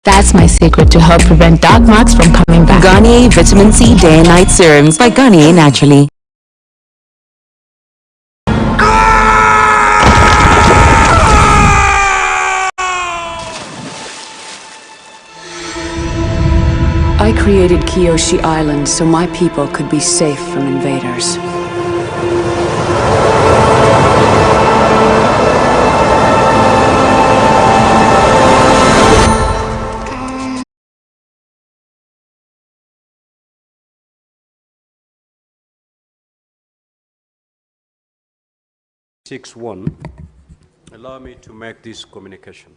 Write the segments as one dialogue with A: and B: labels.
A: That's my secret to help prevent dark marks from coming back.
B: Garnier Vitamin C Day and Night Serums by Garnier Naturally.
C: I created Kyoshi Island so my people could be safe from invaders.
D: Allow me to make this communication.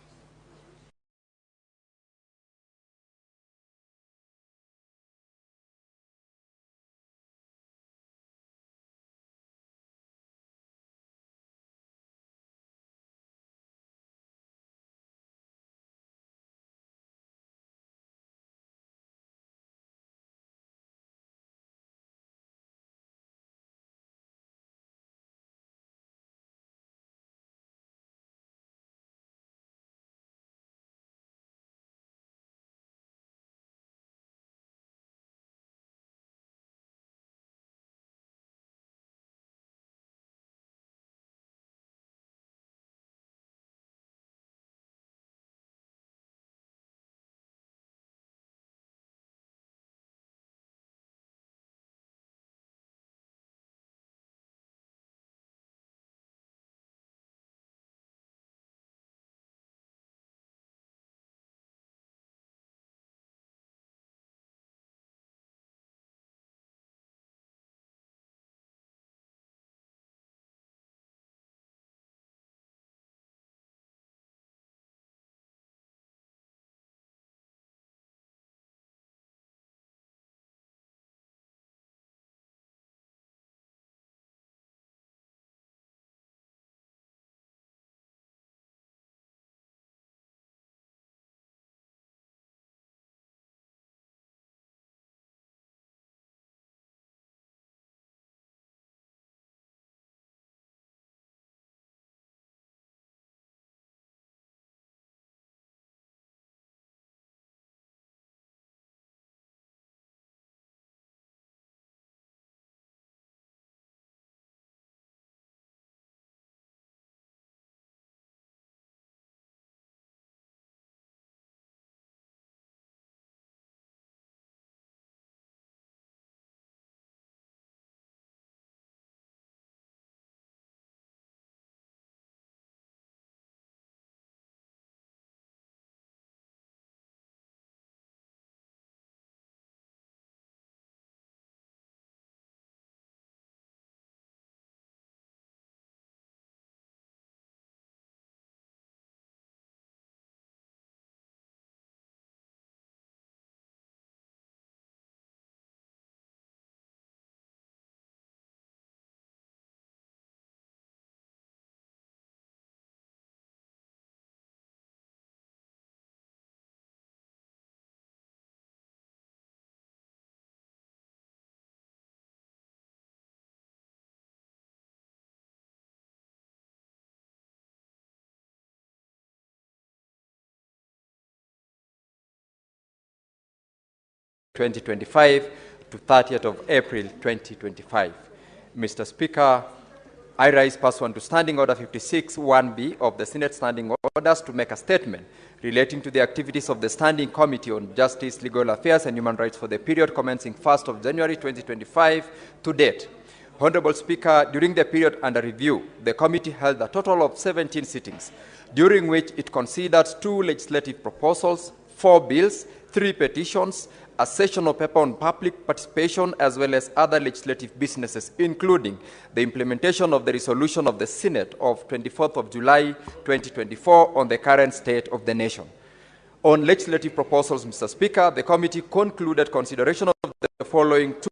E: (2025) to 30th of April 2025. Mr. Speaker, I rise pursuant to Standing Order 56(1)B of the Senate Standing Orders to make a statement relating to the activities of the Standing Committee on Justice, Legal Affairs and Human Rights for the period commencing 1st of January 2025 to date. Honorable Speaker, during the period under review, the committee held a total of 17 sittings, during which it considered 2 legislative proposals, 4 bills, 3 petitions, a session of paper on public participation, as well as other legislative businesses, including the implementation of the resolution of the Senate of 24th of July 2024 on the current state of the nation. On legislative proposals, Mr. Speaker, the committee concluded consideration of the following 2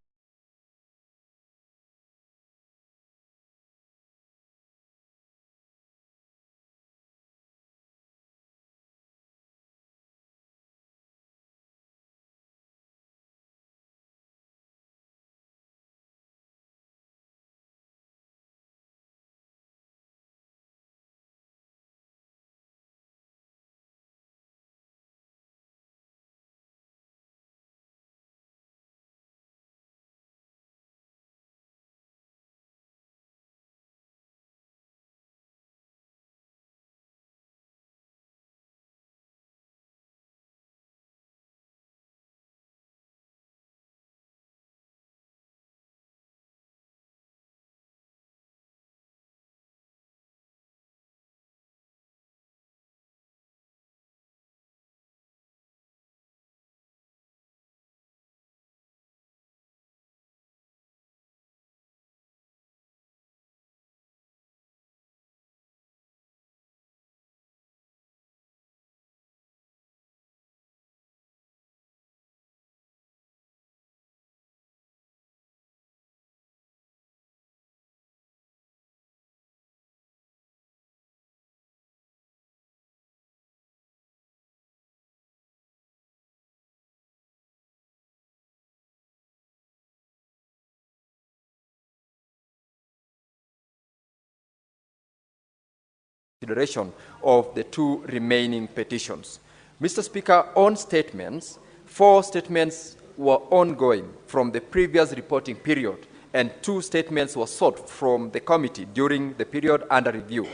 E: consideration of the 2 remaining petitions. Mr. Speaker, on statements, 4 statements were ongoing from the previous reporting period, and 2 statements were sought from the committee during the period under review.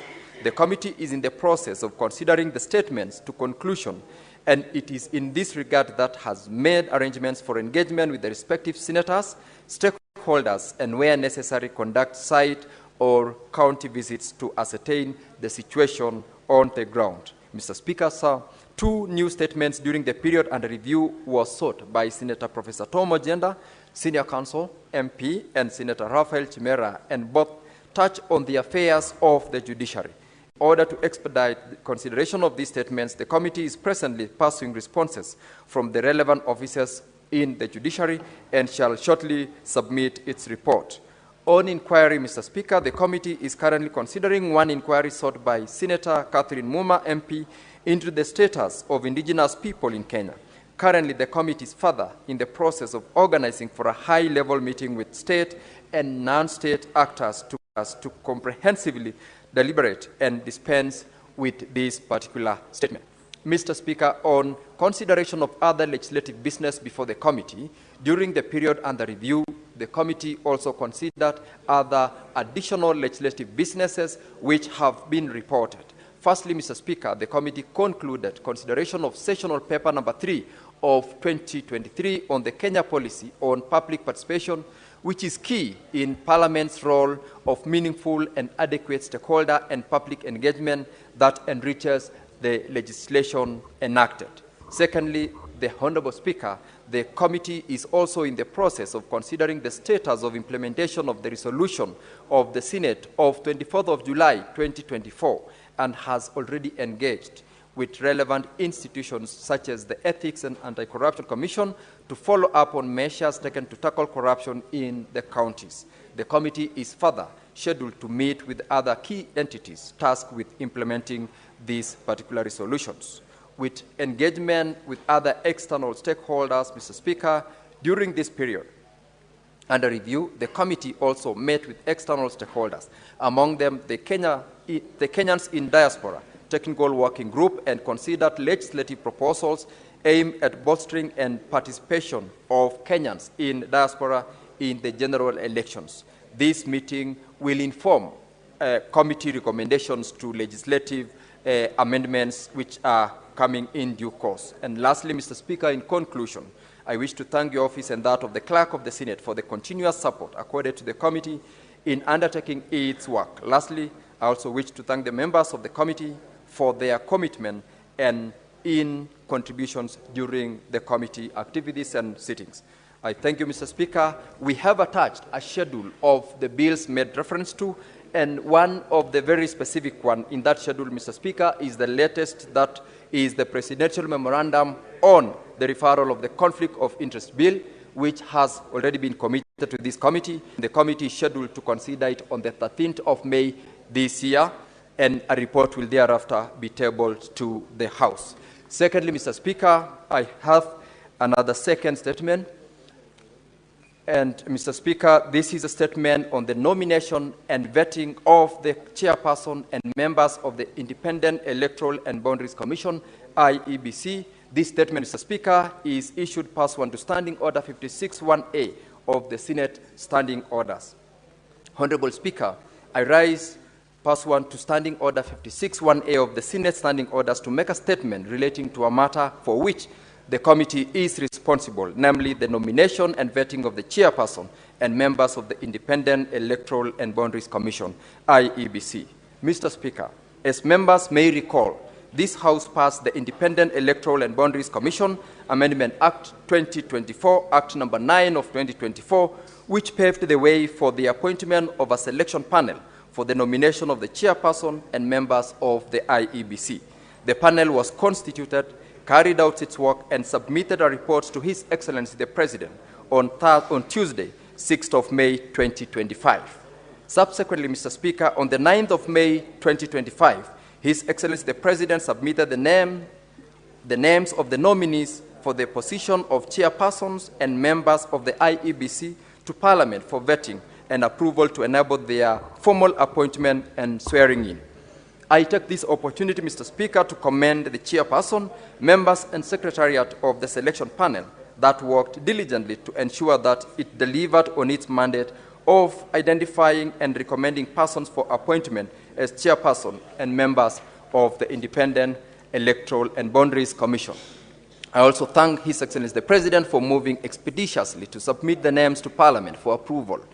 E: The committee is in the process of considering the statements to conclusion, and it is in this regard that has made arrangements for engagement with the respective senators, stakeholders, and where necessary, conduct site or county visits to ascertain the situation on the ground. Mr. Speaker, sir, 2 new statements during the period under review were sought by Senator Professor Tom Ojenda, Senior Counsel, MP, and Senator Raphael Chimera, and both touch on the affairs of the judiciary. In order to expedite the consideration of these statements, the committee is presently pursuing responses from the relevant officers in the judiciary and shall shortly submit its report. On inquiry, Mr. Speaker, the committee is currently considering 1 inquiry sought by Senator Catherine Muma, MP, into the status of indigenous people in Kenya. Currently, the committee is further in the process of organizing for a high-level meeting with state and non-state actors to comprehensively deliberate and dispense with this particular statement. Mr. Speaker, on consideration of other legislative business before the committee, during the period under review, the committee also considered other additional legislative businesses which have been reported. Firstly, Mr. Speaker, the committee concluded consideration of sessional paper number 3 of 2023 on the Kenya policy on public participation, which is key in Parliament's role of meaningful and adequate stakeholder and public engagement that enriches the legislation enacted. Secondly, the Honorable Speaker, the committee is also in the process of considering the status of implementation of the resolution of the Senate of 24th of July 2024 and has already engaged with relevant institutions such as the Ethics and Anti-Corruption Commission to follow up on measures taken to tackle corruption in the counties. The committee is further scheduled to meet with other key entities tasked with implementing these particular resolutions. With engagement with other external stakeholders, Mr. Speaker, during this period under review, the committee also met with external stakeholders, among them the Kenyans in diaspora technical working group, and considered legislative proposals aimed at bolstering and participation of Kenyans in diaspora in the general elections. This meeting will inform committee recommendations to legislative amendments which are coming in due course. And lastly, Mr. Speaker, in conclusion, I wish to thank your office and that of the Clerk of the Senate for the continuous support accorded to the committee in undertaking its work. Lastly, I also wish to thank the members of the committee for their commitment and in contributions during the committee activities and sittings. I thank you, Mr. Speaker. We have attached a schedule of the bills made reference to, and one of the very specific one in that schedule, Mr. Speaker, is the latest, that is the Presidential Memorandum on the referral of the Conflict of Interest Bill, which has already been committed to this committee. The committee is scheduled to consider it on the 13th of May this year, and a report will thereafter be tabled to the House. Secondly, Mr. Speaker, I have another second statement. And, Mr. Speaker, this is a statement on the nomination and vetting of the chairperson and members of the Independent Electoral and Boundaries Commission, IEBC. This statement, Mr. Speaker, is issued pursuant to Standing Order 56-1A of the Senate Standing Orders. Honorable Speaker, I rise pursuant to Standing Order 56-1A of the Senate Standing Orders to make a statement relating to a matter for which the committee is responsible, namely the nomination and vetting of the chairperson and members of the Independent Electoral and Boundaries Commission, IEBC. Mr. Speaker, as members may recall, this House passed the Independent Electoral and Boundaries Commission Amendment Act 2024, Act number 9 of 2024, which paved the way for the appointment of a selection panel for the nomination of the chairperson and members of the IEBC. The panel was constituted, carried out its work, and submitted a report to His Excellency the President on Tuesday, 6th of May 2025. Subsequently, Mr. Speaker, on the 9th of May 2025, His Excellency the President submitted the names of the nominees for the position of chairpersons and members of the IEBC to Parliament for vetting and approval to enable their formal appointment and swearing in. I take this opportunity, Mr. Speaker, to commend the chairperson, members, and secretariat of the selection panel that worked diligently to ensure that it delivered on its mandate of identifying and recommending persons for appointment as chairperson and members of the Independent Electoral and Boundaries Commission. I also thank His Excellency the President for moving expeditiously to submit the names to Parliament for approval,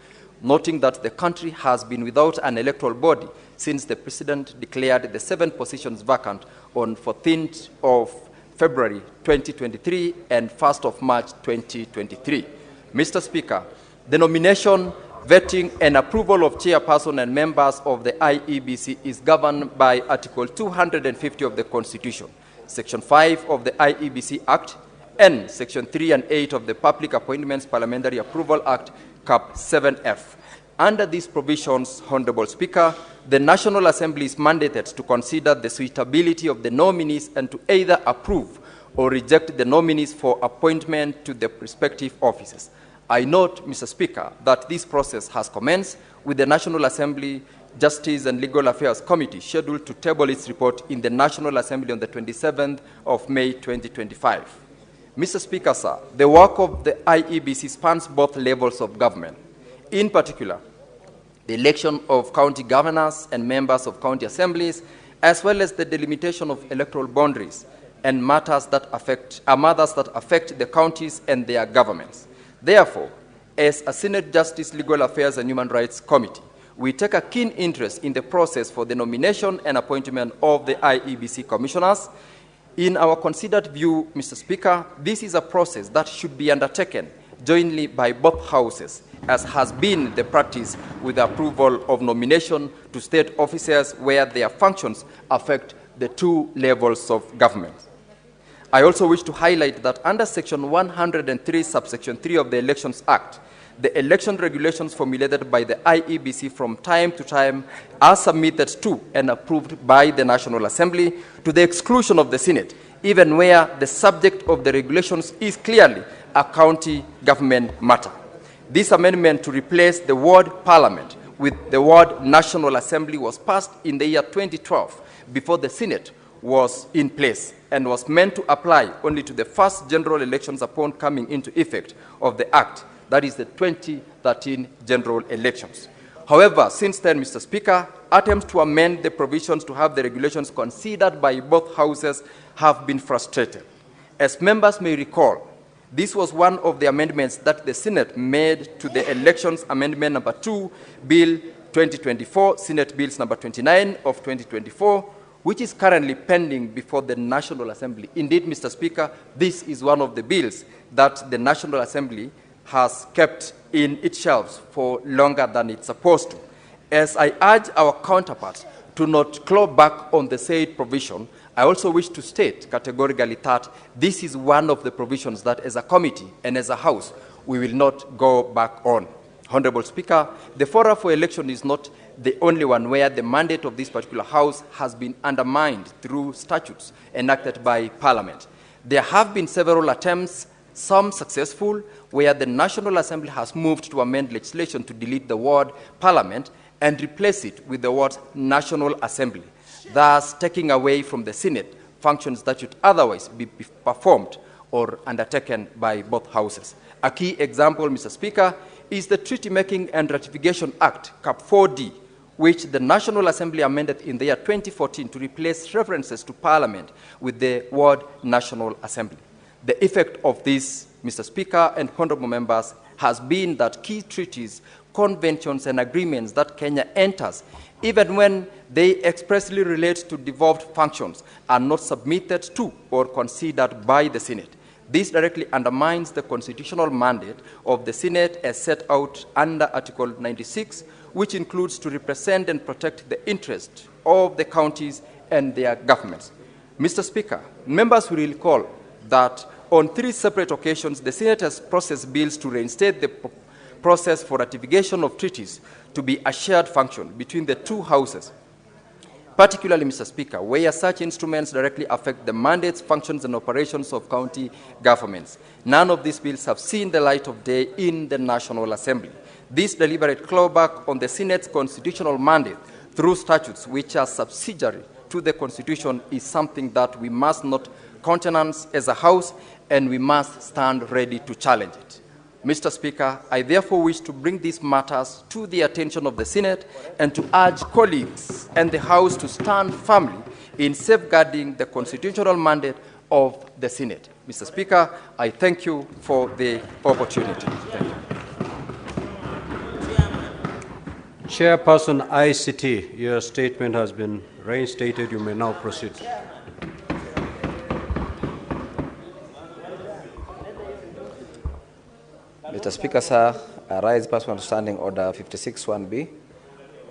E: noting that the country has been without an electoral body since the President declared the 7 positions vacant on 14th of February 2023 and 1st of March 2023. Mr. Speaker, the nomination, vetting, and approval of chairperson and members of the IEBC is governed by Article 250 of the Constitution, Section 5 of the IEBC Act, and Section 3 and 8 of the Public Appointments Parliamentary Approval Act, Cap 7F. Under these provisions, Honorable Speaker, the National Assembly is mandated to consider the suitability of the nominees and to either approve or reject the nominees for appointment to the respective offices. I note, Mr. Speaker, that this process has commenced with the National Assembly Justice and Legal Affairs Committee scheduled to table its report in the National Assembly on the 27th of May 2025. Mr. Speaker, sir, the work of the IEBC spans both levels of government. In particular, the election of county governors and members of county assemblies, as well as the delimitation of electoral boundaries and matters that affect the counties and their governments. Therefore, as a Senate Justice, Legal Affairs and Human Rights Committee, we take a keen interest in the process for the nomination and appointment of the IEBC commissioners. In our considered view, Mr. Speaker, this is a process that should be undertaken jointly by both houses, as has been the practice with the approval of nomination to state officers where their functions affect the 2 levels of government. I also wish to highlight that under Section 103, subsection 3 of the Elections Act, the election regulations formulated by the IEBC from time to time are submitted to and approved by the National Assembly to the exclusion of the Senate, even where the subject of the regulations is clearly a county government matter. This amendment to replace the word Parliament with the word National Assembly was passed in the year 2012 before the Senate was in place and was meant to apply only to the first general elections upon coming into effect of the Act, that is the 2013 general elections. However, since then, Mr. Speaker, attempts to amend the provisions to have the regulations considered by both houses have been frustrated. As members may recall, this was one of the amendments that the Senate made to the Elections Amendment number 2, Bill 2024, Senate Bills number 29 of 2024, which is currently pending before the National Assembly. Indeed, Mr. Speaker, this is one of the bills that the National Assembly has kept in its shelves for longer than it's supposed to. As I urge our counterparts to not claw back on the said provision, I also wish to state categorically that this is one of the provisions that as a committee and as a house, we will not go back on. Honorable Speaker, the forum for election is not the only one where the mandate of this particular house has been undermined through statutes enacted by Parliament. There have been several attempts, some successful, where the National Assembly has moved to amend legislation to delete the word Parliament and replace it with the word National Assembly, thus taking away from the Senate functions that should otherwise be performed or undertaken by both houses. A key example, Mr. Speaker, is the Treaty Making and Ratification Act, Cap 4D, which the National Assembly amended in the year 2014 to replace references to Parliament with the word National Assembly. The effect of this, Mr. Speaker and honorable members, has been that key treaties, conventions, and agreements that Kenya enters, even when they expressly relate to devolved functions, are not submitted to or considered by the Senate. This directly undermines the constitutional mandate of the Senate as set out under Article 96, which includes to represent and protect the interests of the counties and their governments. Mr. Speaker, members will recall that on 3 separate occasions, the Senate has processed bills to reinstate the process for ratification of treaties to be a shared function between the 2 houses. Particularly, Mr. Speaker, where such instruments directly affect the mandates, functions, and operations of county governments. None of these bills have seen the light of day in the National Assembly. This deliberate clawback on the Senate's constitutional mandate through statutes which are subsidiary to the Constitution is something that we must not countenance as a House, and we must stand ready to challenge it. Mr. Speaker, I therefore wish to bring these matters to the attention of the Senate and to urge colleagues and the House to stand firmly in safeguarding the constitutional mandate of the Senate. Mr. Speaker, I thank you for the opportunity. Thank you.
D: Chairperson ICT, your statement has been reinstated. You may now proceed.
F: Mr. Speaker, sir, I rise pursuant to Standing Order 56(1)B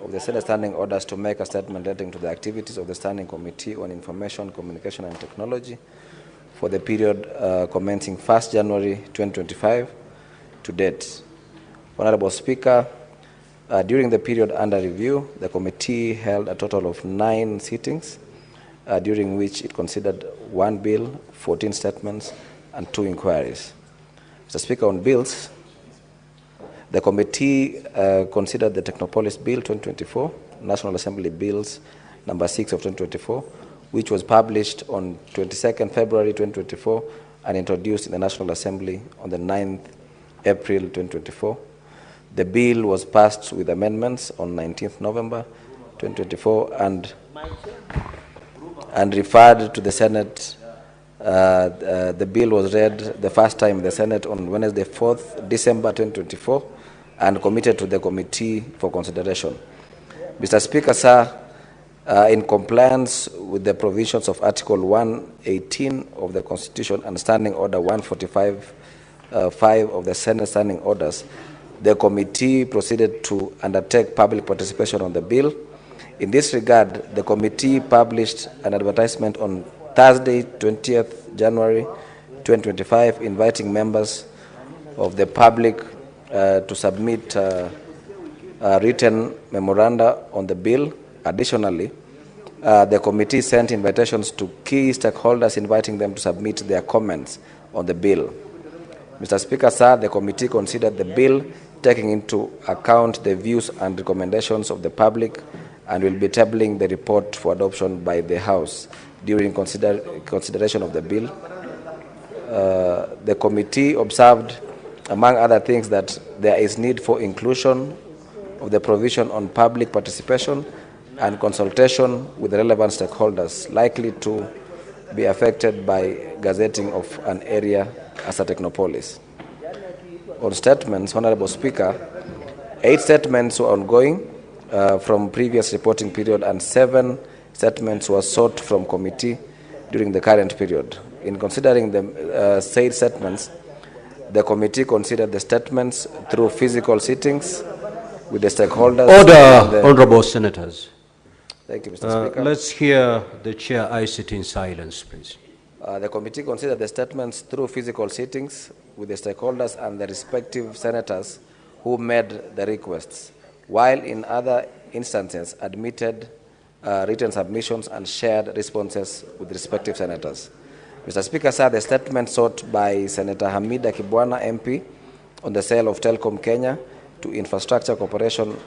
F: of the Senate Standing Orders to make a statement relating to the activities of the Standing Committee on Information, Communication and Technology for the period commencing 1st January 2025 to date. Honorable Speaker, during the period under review, the committee held a total of 9 sittings, during which it considered 1 bill, 14 statements, and 2 inquiries. Mr. Speaker, on bills, the committee considered the Technopolis Bill 2024, National Assembly Bills number 6 of 2024, which was published on 22nd February 2024 and introduced in the National Assembly on the 9th April 2024. The bill was passed with amendments on 19th November 2024 and referred to the Senate. The bill was read the first time in the Senate on Wednesday, 4th December 2024, and committed to the committee for consideration. Mr. Speaker, sir, in compliance with the provisions of Article 118 of the Constitution and Standing Order 145(5) of the Senate Standing Orders, the committee proceeded to undertake public participation on the bill. In this regard, the committee published an advertisement on Thursday, 20th January 2025, inviting members of the public to submit written memoranda on the bill. Additionally, the committee sent invitations to key stakeholders, inviting them to submit their comments on the bill. Mr. Speaker, sir, the committee considered the bill, taking into account the views and recommendations of the public, and will be tabling the report for adoption by the House. During consideration of the bill, the committee observed, among other things, that there is need for inclusion of the provision on public participation and consultation with relevant stakeholders likely to be affected by gazetting of an area as a technopolis. On statements, Honorable Speaker, 8 statements were ongoing from previous reporting period, and 7 statements were sought from committee during the current period. In considering the said statements, the committee considered the statements through physical sittings with the stakeholders.
D: Order, honorable senators.
F: Thank you, Mr. Speaker.
D: Let's hear the chair. I sit in silence, please.
F: The committee considered the statements through physical sittings with the stakeholders and the respective senators who made the requests, while in other instances admitted written submissions and shared responses with respective senators. Mr. Speaker, sir, the statement sought by Senator Hamida Kibwana, MP, on the sale of Telkom Kenya to Infrastructure Corporation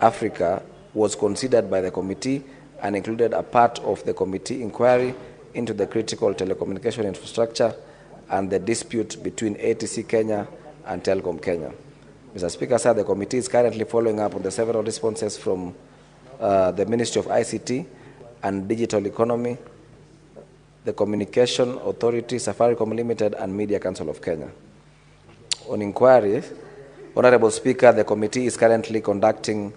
F: Africa was considered by the committee and included a part of the committee inquiry into the critical telecommunication infrastructure and the dispute between ATC Kenya and Telkom Kenya. Mr. Speaker, sir, the committee is currently following up on the several responses from the Ministry of ICT and Digital Economy, the Communication Authority, Safaricom Limited, and Media Council of Kenya. On inquiry, Honorable Speaker, the committee is currently conducting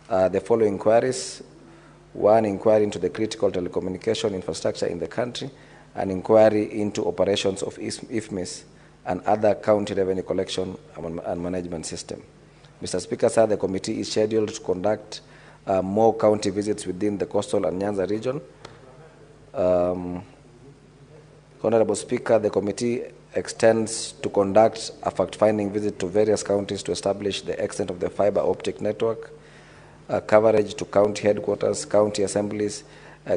F: the following inquiries: 1, inquiry into the critical telecommunication infrastructure in the country, an inquiry into operations of IFMIS and other county revenue collection and management system. Mr. Speaker, sir, the committee is scheduled to conduct more county visits within the coastal and Nyanza region. Honorable Speaker, the committee extends to conduct a fact-finding visit to various counties to establish the extent of the fiber optic network coverage to county headquarters, county assemblies,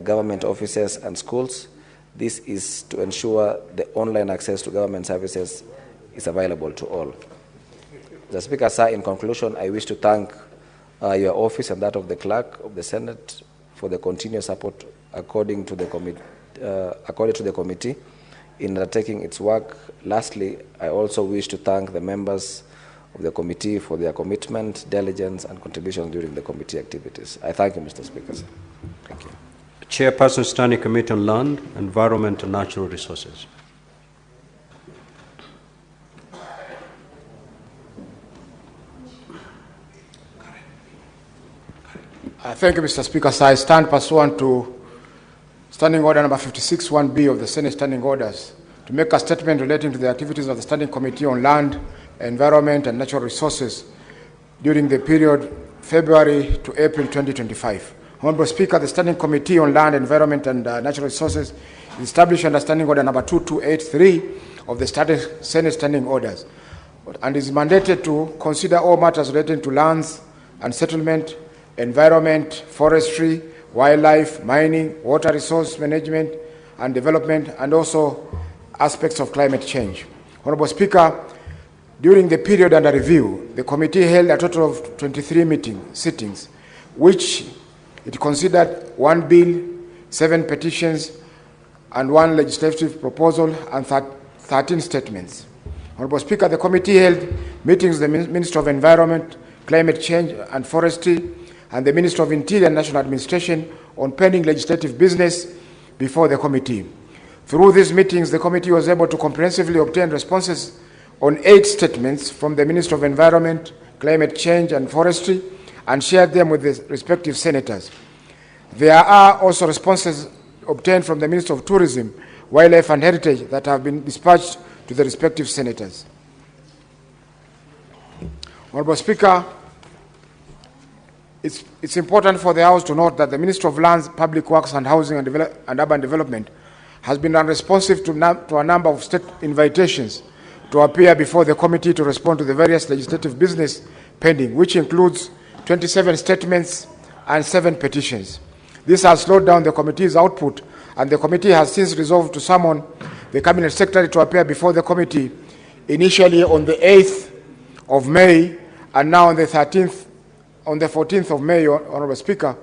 F: government offices, and schools. This is to ensure the online access to government services is available to all. Mr. Speaker, sir, in conclusion, I wish to thank your office and that of the clerk of the Senate for the continuous support according to the committee in undertaking its work. Lastly, I also wish to thank the members of the committee for their commitment, diligence, and contribution during the committee activities. I thank you, Mr. Speaker. Thank you.
D: Chairperson, Standing Committee on Land, Environment and Natural Resources.
G: Thank you, Mr. Speaker. So I stand pursuant to Standing Order number 56(1)B of the Senate Standing Orders to make a statement relating to the activities of the Standing Committee on Land, Environment and Natural Resources during the period February to April 2025. Honorable Speaker, the Standing Committee on Land, Environment and Natural Resources is established under Standing Order number 2283 of the Senate Standing Orders and is mandated to consider all matters relating to lands and settlement, environment, forestry, wildlife, mining, water resource management and development, and also aspects of climate change. Honorable Speaker, during the period under review, the committee held a total of 23 sittings, which it considered 1 bill, 7 petitions, and 1 legislative proposal, and 13 statements. Honorable Speaker, the committee held meetings with the Minister of Environment, Climate Change and Forestry, and the Minister of Interior and National Administration on pending legislative business before the committee. Through these meetings, the committee was able to comprehensively obtain responses on 8 statements from the Minister of Environment, Climate Change and Forestry and shared them with the respective senators. There are also responses obtained from the Minister of Tourism, Wildlife and Heritage that have been dispatched to the respective senators. Honorable Speaker, it's important for the House to note that the Minister of Lands, Public Works and Housing and Urban Development has been unresponsive to a number of state invitations to appear before the committee to respond to the various legislative business pending, which includes 27 statements and 7 petitions. This has slowed down the committee's output, and the committee has since resolved to summon the Cabinet Secretary to appear before the committee, initially on the 8th of May and now on the 14th of May, Honorable Speaker,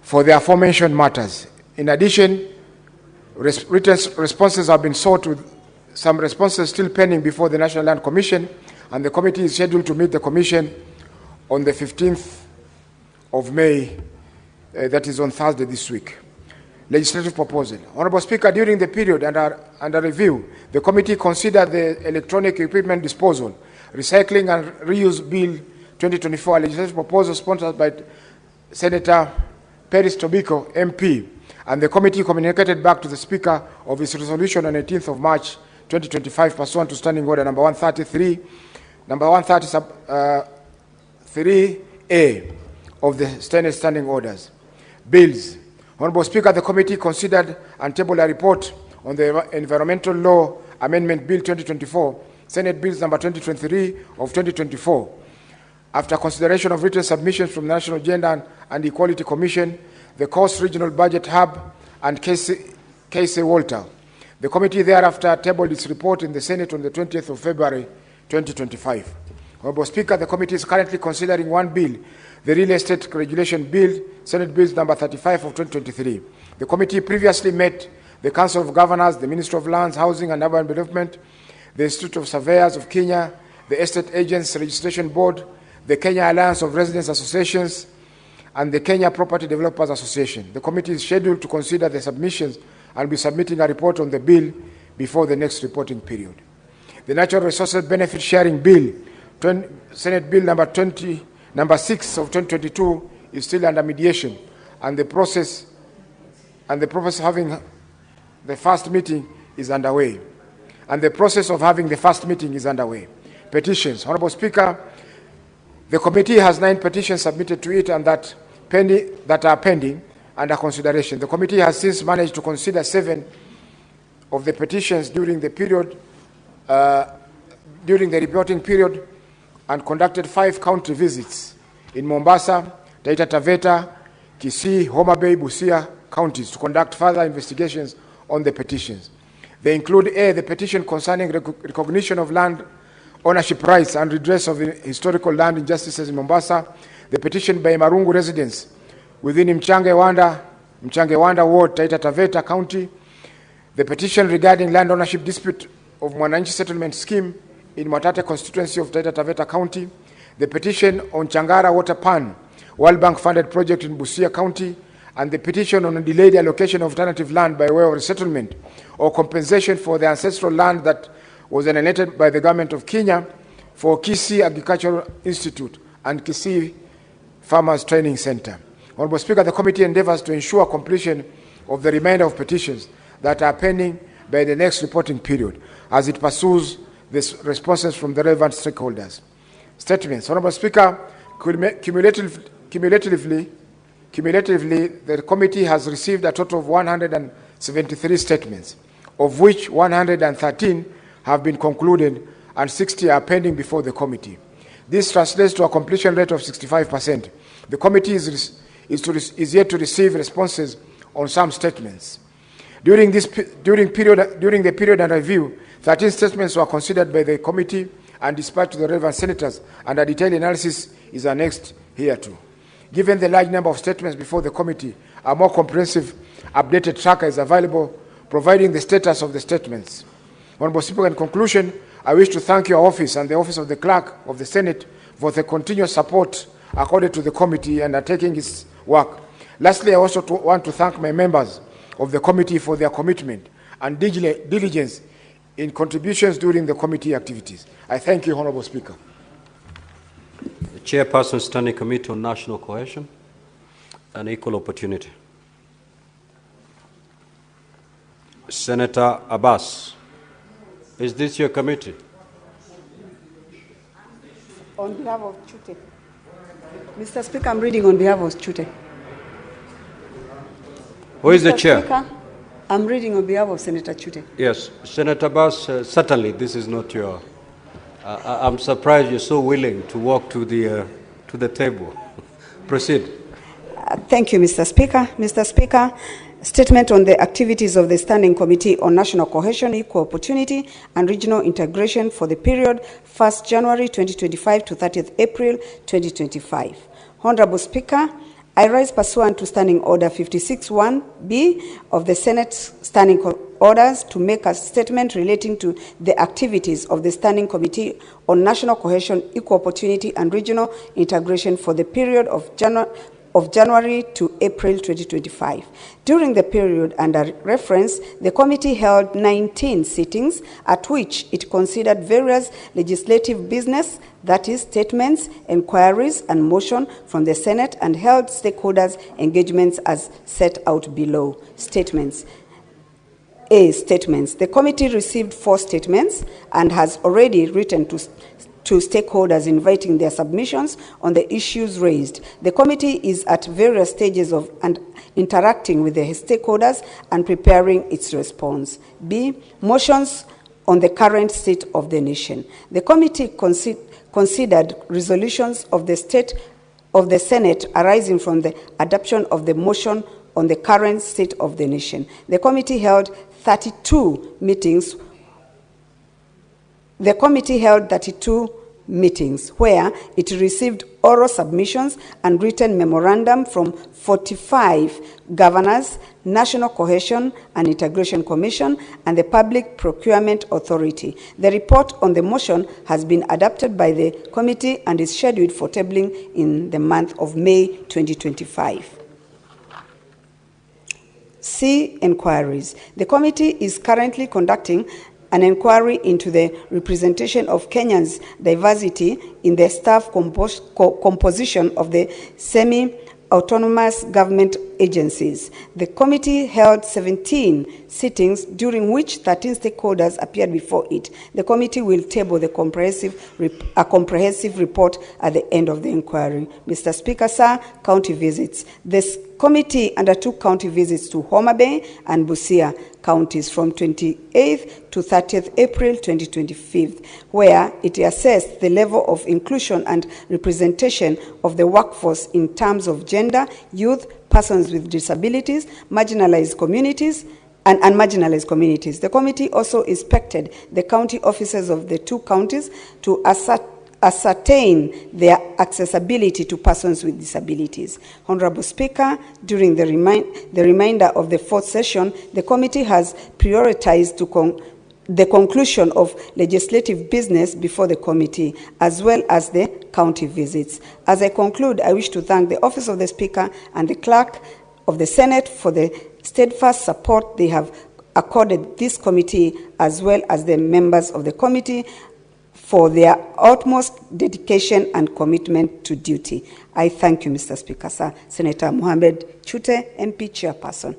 G: for the aforementioned matters. In addition, written responses have been sought, with some responses still pending before the National Land Commission, and the committee is scheduled to meet the Commission on the 15th of May, that is on Thursday this week. Legislative proposal. Honorable Speaker, during the period under review, the committee considered the Electronic Equipment Disposal, Recycling and Reuse Bill 2024, a legislative proposal sponsored by Senator Peris Tobiko, MP, and the committee communicated back to the Speaker of its resolution on 18th of March 2025 pursuant to Standing Order number 133A of the Senate Standing Orders. Bills. Honorable Speaker, the committee considered and tabled a report on the Environmental Law Amendment Bill 2024, Senate Bills number 2023 of 2024. After consideration of written submissions from the National Gender and Equality Commission, the Coast Regional Budget Hub, and Casey Walter. The committee thereafter tabled its report in the Senate on the 20th of February 2025. Honorable Speaker, the committee is currently considering 1 bill, the Real Estate Regulation Bill, Senate Bills number 35 of 2023. The committee previously met the Council of Governors, the Ministry of Lands, Housing and Urban Development, the Institute of Surveyors of Kenya, the Estate Agents Registration Board, the Kenya Alliance of Residents Associations, and the Kenya Property Developers Association. The committee is scheduled to consider the submissions and be submitting a report on the bill before the next reporting period. The Natural Resources Benefit Sharing Bill, Senate Bill number 6 of 2022, is still under mediation, and the process of having the first meeting is underway. Petitions. Honorable Speaker, the committee has 9 petitions submitted to it and that are pending under consideration. The committee has since managed to consider 7 of the petitions during the reporting period, and conducted 5 county visits in Mombasa, Taita Taveta, Kisii, Homa Bay, Busia counties to conduct further investigations on the petitions. They include A, the petition concerning recognition of land ownership rights and redress of historical land injustices in Mombasa, the petition by Marungu residents within Mchangewanda Ward, Taita Taveta County, the petition regarding land ownership dispute of Mwananchi Settlement Scheme in Mwatate constituency of Taita Taveta County, the petition on Changara Water Pan, World Bank funded project in Busia County, and the petition on a delayed allocation of alternative land by way of resettlement or compensation for the ancestral land that was alienated by the government of Kenya for Kisii Agricultural Institute and Kisii Farmers Training Center. Honorable Speaker, the committee endeavors to ensure completion of the remainder of petitions that are pending by the next reporting period as it pursues the responses from the relevant stakeholders. Statements. Honorable Speaker, cumulatively, the committee has received a total of 173 statements, of which 113 have been concluded and 60 are pending before the committee. This translates to a completion rate of 65%. The committee is yet to receive responses on some statements. During the period under review, 13 statements were considered by the committee and dispatched to the relevant senators, and a detailed analysis is annexed hereto. Given the large number of statements before the committee, a more comprehensive updated tracker is available, providing the status of the statements. Honorable Speaker, in conclusion, I wish to thank your office and the office of the Clerk of the Senate for the continuous support accorded to the committee and undertaking its work. Lastly, I also want to thank my members of the committee for their commitment and diligence in contributions during the committee activities. I thank you, Honorable Speaker.
D: The Chairperson, Standing Committee on National Cohesion and Equal Opportunity. Senator Abbas, is this your committee?
H: On behalf of Chute. Mr. Speaker, I'm reading on behalf of Chute.
D: Who is the chair?
H: Speaker, I'm reading on behalf of Senator Chute.
D: Yes, Senator Abbas, certainly this is not your... I'm surprised you're so willing to walk to the table. Proceed.
H: Thank you, Mr. Speaker. Mr. Speaker, statement on the activities of the Standing Committee on National Cohesion, Equal Opportunity and Regional Integration for the period 1st January 2025 to 30th April 2025. Honorable Speaker, I rise pursuant to Standing Order 56(1)B of the Senate Standing Orders to make a statement relating to the activities of the Standing Committee on National Cohesion, Equal Opportunity and Regional Integration for the period of January to April 2025. During the period under reference, the committee held 19 sittings at which it considered various legislative business, that is, statements, inquiries, and motion from the Senate, and held stakeholders' engagements as set out below. Statements. A. Statements. The committee received 4 statements and has already written to stakeholders inviting their submissions on the issues raised. The committee is at various stages of interacting with the stakeholders and preparing its response. B. Motions on the current state of the nation. The committee considered resolutions of the Senate arising from the adoption of the motion on the current state of the nation. The committee held 32 meetings. The committee held 32 meetings where it received oral submissions and written memorandum from 45 governors, National Cohesion and Integration Commission, and the Public Procurement Authority. The report on the motion has been adopted by the committee and is scheduled for tabling in the month of May 2025. C. Inquiries. The committee is currently conducting an inquiry into the representation of Kenyans' diversity in the staff composition of the semi-autonomous government agencies. The committee held 17 sittings, during which 13 stakeholders appeared before it. The committee will table a comprehensive report at the end of the inquiry. Mr. Speaker, sir, county visits. This committee undertook county visits to Homa Bay and Busia counties from 28th to 30th April 2025, where it assessed the level of inclusion and representation of the workforce in terms of gender, youth, persons with disabilities, marginalized communities, and marginalized communities. The committee also inspected the county offices of the 2 counties to ascertain their accessibility to persons with disabilities. Honorable Speaker, during the remainder of the 4th session, the committee has prioritized the conclusion of legislative business before the committee, as well as the county visits. As I conclude, I wish to thank the Office of the Speaker and the Clerk of the Senate for the steadfast support they have accorded this committee, as well as the members of the committee for their utmost dedication and commitment to duty. I thank you, Mr. Speaker. Sir, Senator Mohammed Chute, MP Chairperson.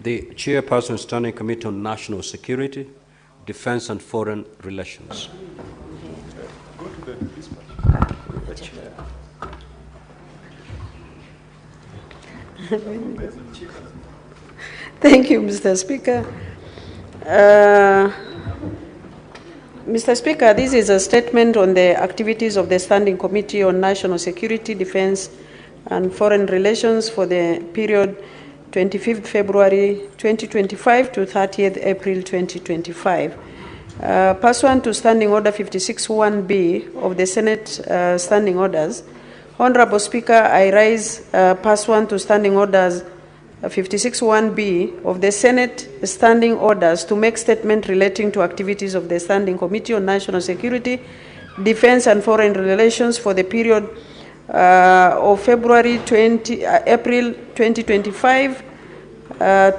D: The Chairperson, Standing Committee on National Security, Defense and Foreign Relations.
I: Go to the dispatch.
J: Thank you, Mr. Speaker. Mr. Speaker, this is a statement on the activities of the Standing Committee on National Security, Defense and Foreign Relations for the period 25th February 2025 to 30th April 2025. Pursuant to Standing Order 56(1)B of the Senate Standing Orders, Honorable Speaker, I rise pursuant to Standing Orders 56(1)B of the Senate Standing Orders to make statement relating to activities of the Standing Committee on National Security, Defense and Foreign Relations for the period of April 2025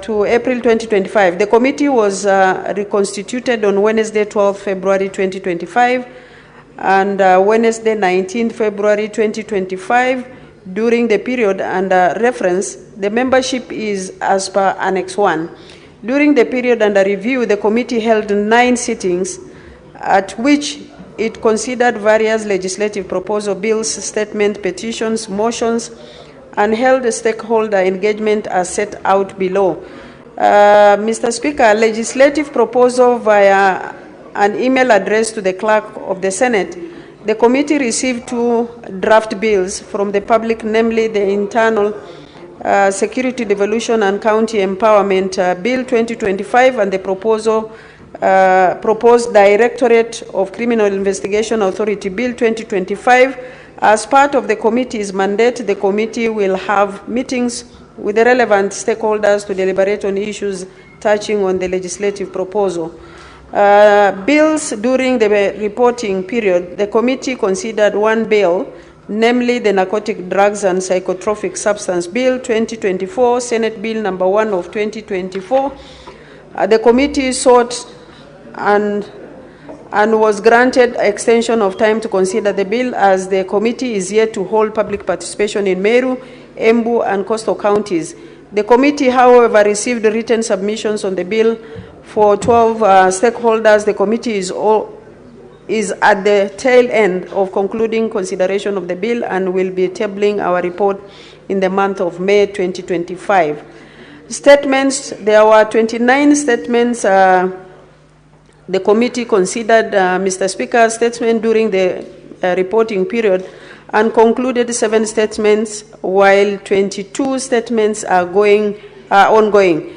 J: to April 2025. The committee was reconstituted on Wednesday, 12 February 2025 and Wednesday, 19 February 2025. During the period under reference, the membership is as per Annex 1. During the period under review, the committee held 9 sittings at which it considered various legislative proposal bills, statement, petitions, motions, and held a stakeholder engagement as set out below. Mr. Speaker, legislative proposal via an email address to the Clerk of the Senate, the committee received 2 draft bills from the public, namely the Internal Security Devolution and County Empowerment Bill 2025 and the proposed Directorate of Criminal Investigation Authority Bill 2025. As part of the committee's mandate, the committee will have meetings with the relevant stakeholders to deliberate on issues touching on the legislative proposal. Bills during the reporting period, the committee considered 1 bill, namely the Narcotic Drugs and Psychotropic Substance Bill 2024, Senate Bill number 1 of 2024. The committee sought and was granted extension of time to consider the bill, as the committee is yet to hold public participation in Meru, Embu, and coastal counties. The committee, however, received written submissions on the bill for 12 stakeholders. The committee is at the tail end of concluding consideration of the bill and will be tabling our report in the month of May 2025. Statements, there were 29 statements the committee considered, Mr. Speaker, statement during the reporting period and concluded 7 statements, while 22 statements are ongoing.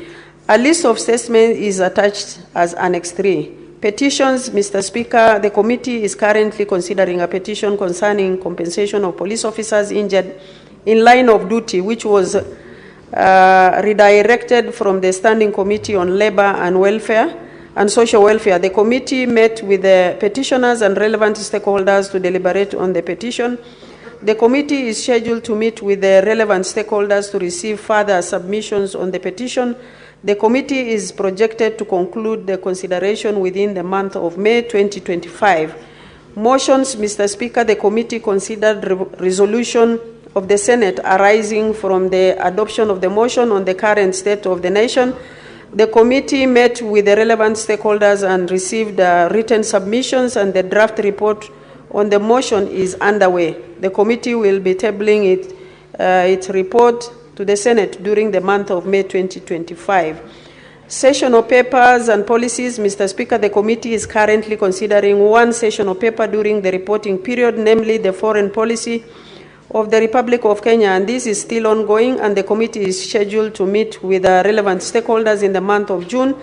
J: A list of statements is attached as Annex 3. Petitions, Mr. Speaker, the committee is currently considering a petition concerning compensation of police officers injured in line of duty, which was redirected from the Standing Committee on Labor and Welfare and Social Welfare. The committee met with the petitioners and relevant stakeholders to deliberate on the petition. The committee is scheduled to meet with the relevant stakeholders to receive further submissions on the petition. The committee is projected to conclude the consideration within the month of May 2025. Motions, Mr. Speaker, the committee considered resolution of the Senate arising from the adoption of the motion on the current state of the nation. The committee met with the relevant stakeholders and received written submissions, and the draft report on the motion is underway. The committee will be tabling its report to the Senate during the month of May 2025. Sessional papers and policies, Mr. Speaker, the committee is currently considering 1 sessional paper during the reporting period, namely the foreign policy, of the Republic of Kenya, and this is still ongoing, and the committee is scheduled to meet with relevant stakeholders in the month of June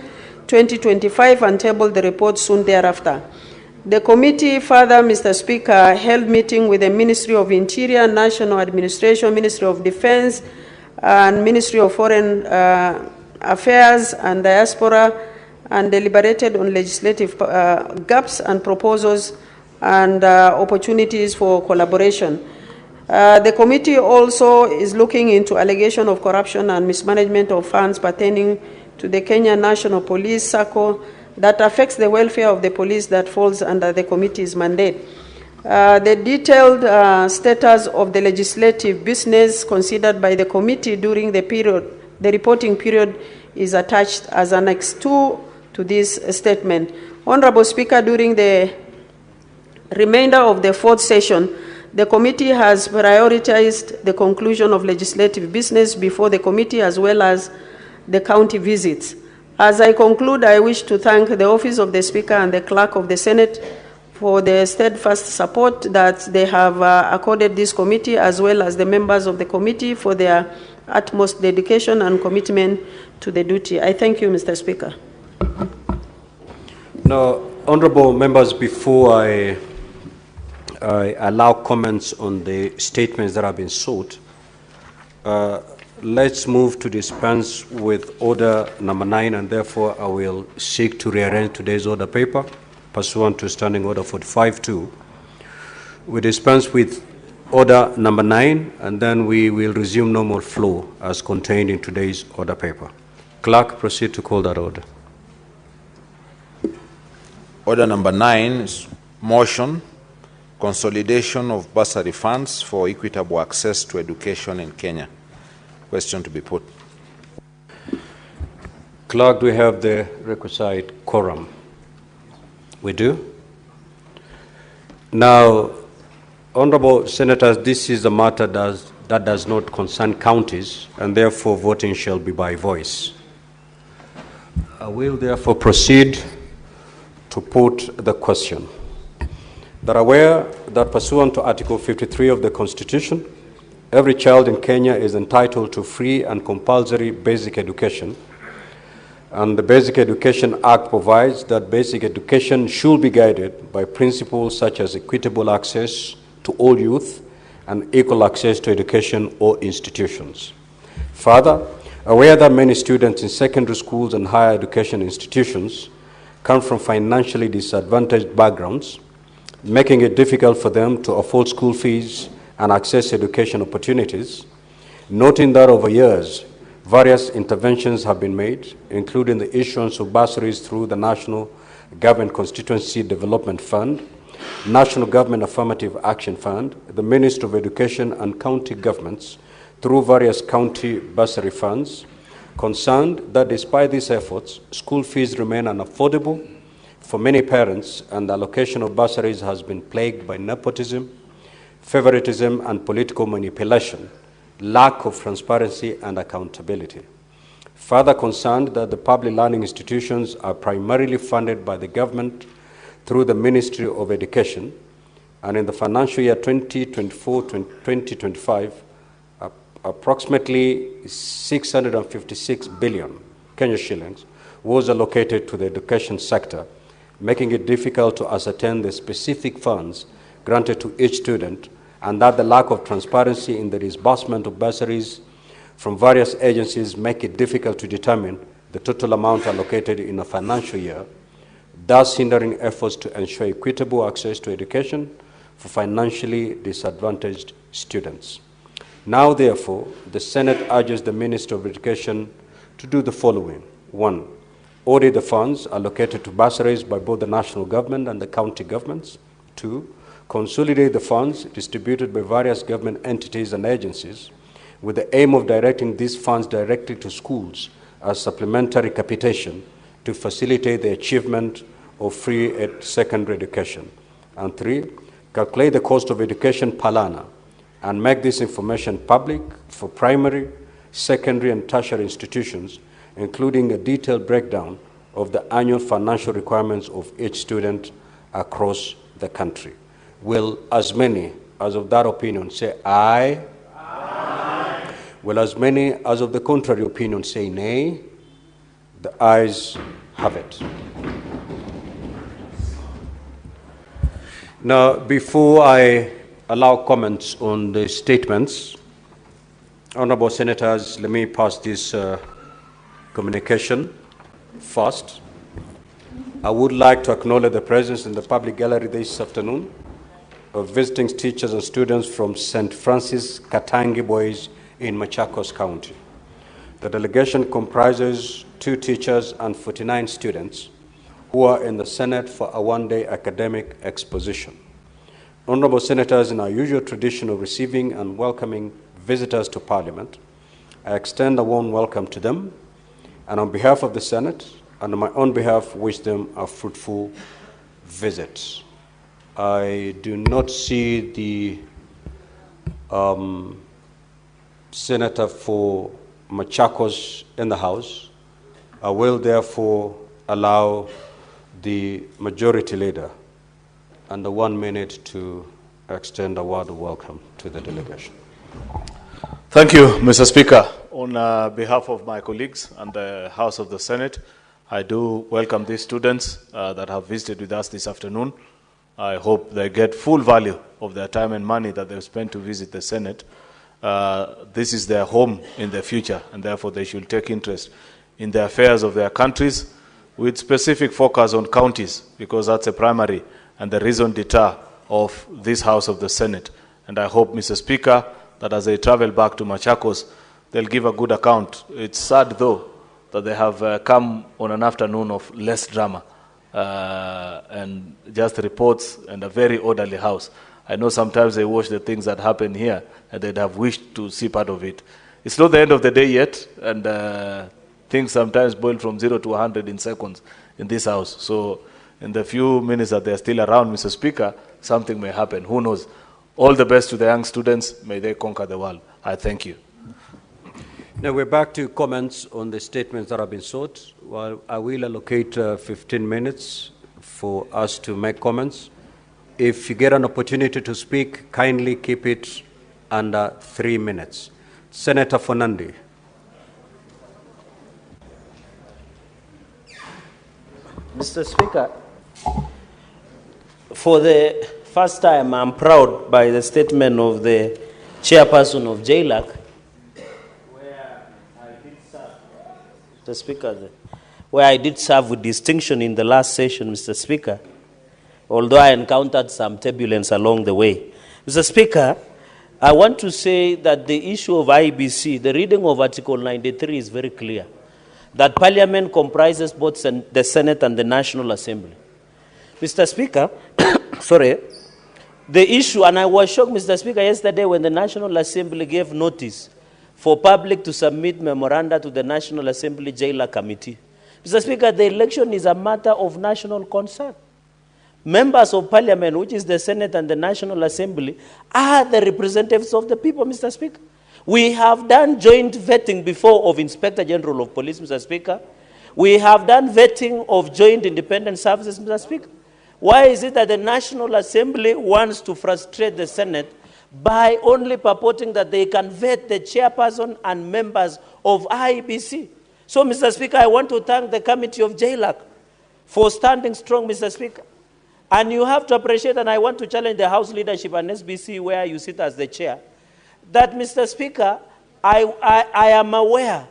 J: 2025 and table the report soon thereafter. The committee further, Mr. Speaker, held meeting with the Ministry of Interior, National Administration, Ministry of Defense, and Ministry of Foreign Affairs and Diaspora, and deliberated on legislative gaps and proposals and opportunities for collaboration. The committee also is looking into allegation of corruption and mismanagement of funds pertaining to the Kenya National Police SACCO that affects the welfare of the police that falls under the committee's mandate. The detailed status of the legislative business considered by the committee during the reporting period is attached as Annex 2 to this statement. Honorable Speaker, during the remainder of the fourth session, the committee has prioritized the conclusion of legislative business before the committee as well as the county visits. As I conclude, I wish to thank the Office of the Speaker and the Clerk of the Senate for the steadfast support that they have accorded this committee, as well as the members of the committee for their utmost dedication and commitment to the duty. I thank you, Mr. Speaker.
D: Now, honorable members, before I allow comments on the statements that have been sought, let's move to dispense with order number 9, and therefore I will seek to rearrange today's order paper pursuant to Standing Order 45-2. We dispense with order number 9, and then we will resume normal flow as contained in today's order paper. Clerk, proceed to call that order.
K: Order number 9 is motion, consolidation of bursary funds for equitable access to education in Kenya. Question to be put.
D: Clerk, do we have the requisite quorum? We do. Now, honorable senators, this is a matter that does not concern counties, and therefore voting shall be by voice. I will therefore proceed to put the question. That aware that pursuant to Article 53 of the Constitution, every child in Kenya is entitled to free and compulsory basic education. And the Basic Education Act provides that basic education should be guided by principles such as equitable access to all youth and equal access to education or institutions. Further, aware that many students in secondary schools and higher education institutions come from financially disadvantaged backgrounds, making it difficult for them to afford school fees and access education opportunities, noting that over years, various interventions have been made, including the issuance of bursaries through the National Government Constituency Development Fund, National Government Affirmative Action Fund, the Ministry of Education and county governments through various county bursary funds, concerned that despite these efforts, school fees remain unaffordable for many parents, and the allocation of bursaries has been plagued by nepotism, favoritism, and political manipulation, lack of transparency and accountability. Further concerned that the public learning institutions are primarily funded by the government through the Ministry of Education, and in the financial year 2024-2025, approximately 656 billion Kenya shillings was allocated to the education sector, making it difficult to ascertain the specific funds granted to each student, and that the lack of transparency in the disbursement of bursaries from various agencies make it difficult to determine the total amount allocated in a financial year, thus hindering efforts to ensure equitable access to education for financially disadvantaged students. Now, therefore, the Senate urges the Minister of Education to do the following. 1, audit the funds allocated to bursaries by both the national government and the county governments. 2, consolidate the funds distributed by various government entities and agencies with the aim of directing these funds directly to schools as supplementary capitation to facilitate the achievement of free secondary education. And 3, calculate the cost of education per learner and make this information public for primary, secondary, and tertiary institutions, including a detailed breakdown of the annual financial requirements of each student across the country. Will as many as of that opinion say aye. Aye. Will as many as of the contrary opinion say nay? The ayes have it. Now, before I allow comments on the statements, Honorable Senators, let me pass this communication first. I would like to acknowledge the presence in the public gallery this afternoon of visiting teachers and students from St. Francis Katangi Boys in Machakos County. The delegation comprises 2 teachers and 49 students who are in the Senate for a one-day academic exposition. Honorable Senators, in our usual tradition of receiving and welcoming visitors to Parliament, I extend a warm welcome to them, and on behalf of the Senate and on my own behalf, wish them a fruitful visit. I do not see the Senator for Machakos in the House. I will therefore allow the Majority Leader under 1 minute to extend a word of welcome to the delegation.
I: Thank you, Mr. Speaker. On behalf of my colleagues and the House of the Senate, I do welcome these students that have visited with us this afternoon. I hope they get full value of their time and money that they've spent to visit the Senate. This is their home in the future, and therefore they should take interest in the affairs of their countries with specific focus on counties, because that's a primary and the raison d'etat of this House of the Senate. And I hope, Mr. Speaker, that as they travel back to Machakos, they'll give a good account. It's sad, though, that they have come on an afternoon of less drama and just reports and a very orderly House. I know sometimes they watch the things that happen here and they'd have wished to see part of it. It's not the end of the day yet, and things sometimes boil from 0 to 100 in seconds in this House. So in the few minutes that they're still around, Mr. Speaker, something may happen. Who knows? All the best to the young students. May they conquer the world. I thank you.
D: Now we're back to comments on the statements that have been sought. Well, I will allocate 15 minutes for us to make comments. If you get an opportunity to speak, kindly keep it under 3 minutes. Senator Fonandi.
L: Mr. Speaker, for the first time, I'm proud by the statement of the chairperson of JLAC, where I did serve, Mr. Speaker, where I did serve with distinction in the last session, Mr. Speaker, although I encountered some turbulence along the way. Mr. Speaker, I want to say that the issue of IEBC, the reading of Article 93 is very clear, that Parliament comprises both the Senate and the National Assembly. Mr. Speaker, sorry, the issue, and I was shocked, Mr. Speaker, yesterday when the National Assembly gave notice for public to submit memoranda to the National Assembly Jailer Committee. Mr. Speaker, the election is a matter of national concern. Members of Parliament, which is the Senate and the National Assembly, are the representatives of the people, Mr. Speaker. We have done joint vetting before of Inspector General of Police, Mr. Speaker. We have done vetting of joint independent services, Mr. Speaker. Why is it that the National Assembly wants to frustrate the Senate by only purporting that they can vet the chairperson and members of IEBC? So, Mr. Speaker, I want to thank the Committee of JLAC for standing strong, Mr. Speaker. And you have to appreciate, and I want to challenge the House leadership and SBC, where you sit as the chair, that, Mr. Speaker, I am aware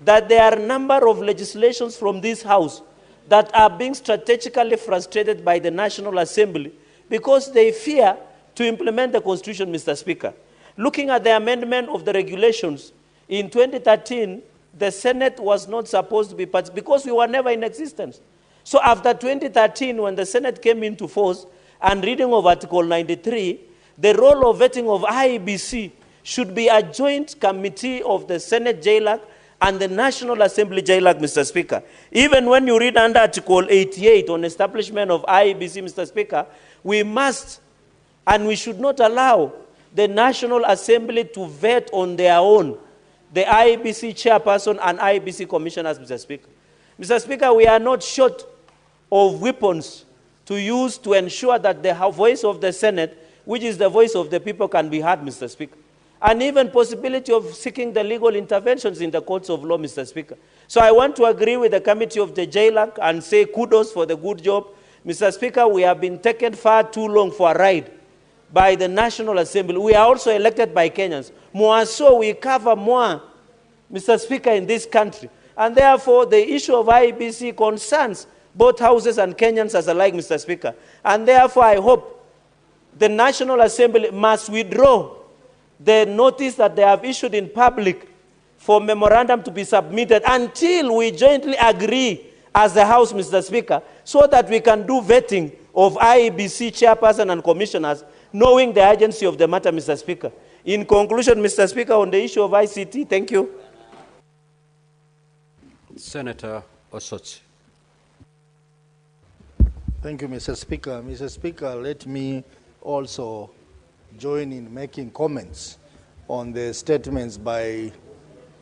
L: that there are a number of legislations from this House that are being strategically frustrated by the National Assembly because they fear to implement the Constitution, Mr. Speaker. Looking at the amendment of the regulations, in 2013, the Senate was not supposed to be part because we were never in existence. So after 2013, when the Senate came into force and reading of Article 93, the role of vetting of IEBC should be a joint committee of the Senate JLAC and the National Assembly JLAC, Mr. Speaker. Even when you read under Article 88 on establishment of IEBC, Mr. Speaker, we must and we should not allow the National Assembly to vet on their own the IEBC chairperson and IEBC commissioners, Mr. Speaker. Mr. Speaker, we are not short of weapons to use to ensure that the voice of the Senate which is the voice of the people, can be heard, Mr. Speaker. And even possibility of seeking the legal interventions in the courts of law, Mr. Speaker. So I want to agree with the committee of the JLAC and say kudos for the good job. Mr. Speaker, we have been taken far too long for a ride by the National Assembly. We are also elected by Kenyans. More so, we cover more, Mr. Speaker, in this country. And therefore, the issue of IEBC concerns both houses and Kenyans as alike, Mr. Speaker. And therefore, I hope the National Assembly must withdraw the notice that they have issued in public for memorandum to be submitted until we jointly agree as the House, Mr. Speaker, so that we can do vetting of IEBC chairperson and commissioners, knowing the urgency of the matter, Mr. Speaker. In conclusion, Mr. Speaker, on the issue of ICT, thank you.
D: Senator Osotsi.
M: Thank you, Mr. Speaker. Mr. Speaker, let me also join in making comments on the statements by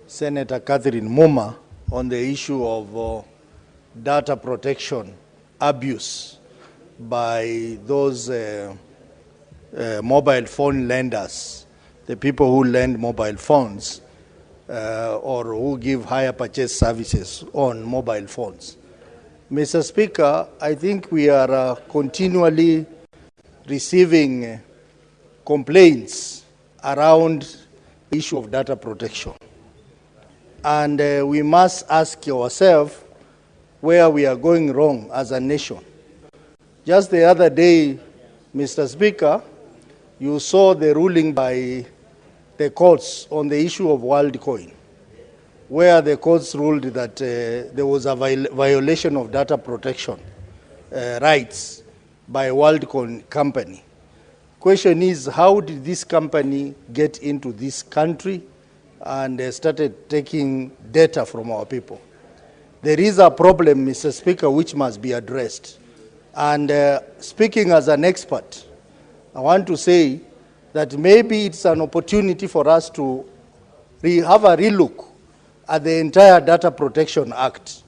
M: Senator Catherine Muma on the issue of data protection abuse by those mobile phone lenders, the people who lend mobile phones or who give hire purchase services on mobile phones. Mr. Speaker, I think we are continually receiving complaints around the issue of data protection. And we must ask ourselves where we are going wrong as a nation. Just the other day, Mr. Speaker, you saw the ruling by the courts on the issue of WorldCoin, where the courts ruled that there was a violation of data protection rights by WorldCoin company. Question is, how did this company get into this country and started taking data from our people? There is a problem, Mr. Speaker, which must be addressed. And speaking as an expert, I want to say that maybe it's an opportunity for us to have a relook at the entire Data Protection Act,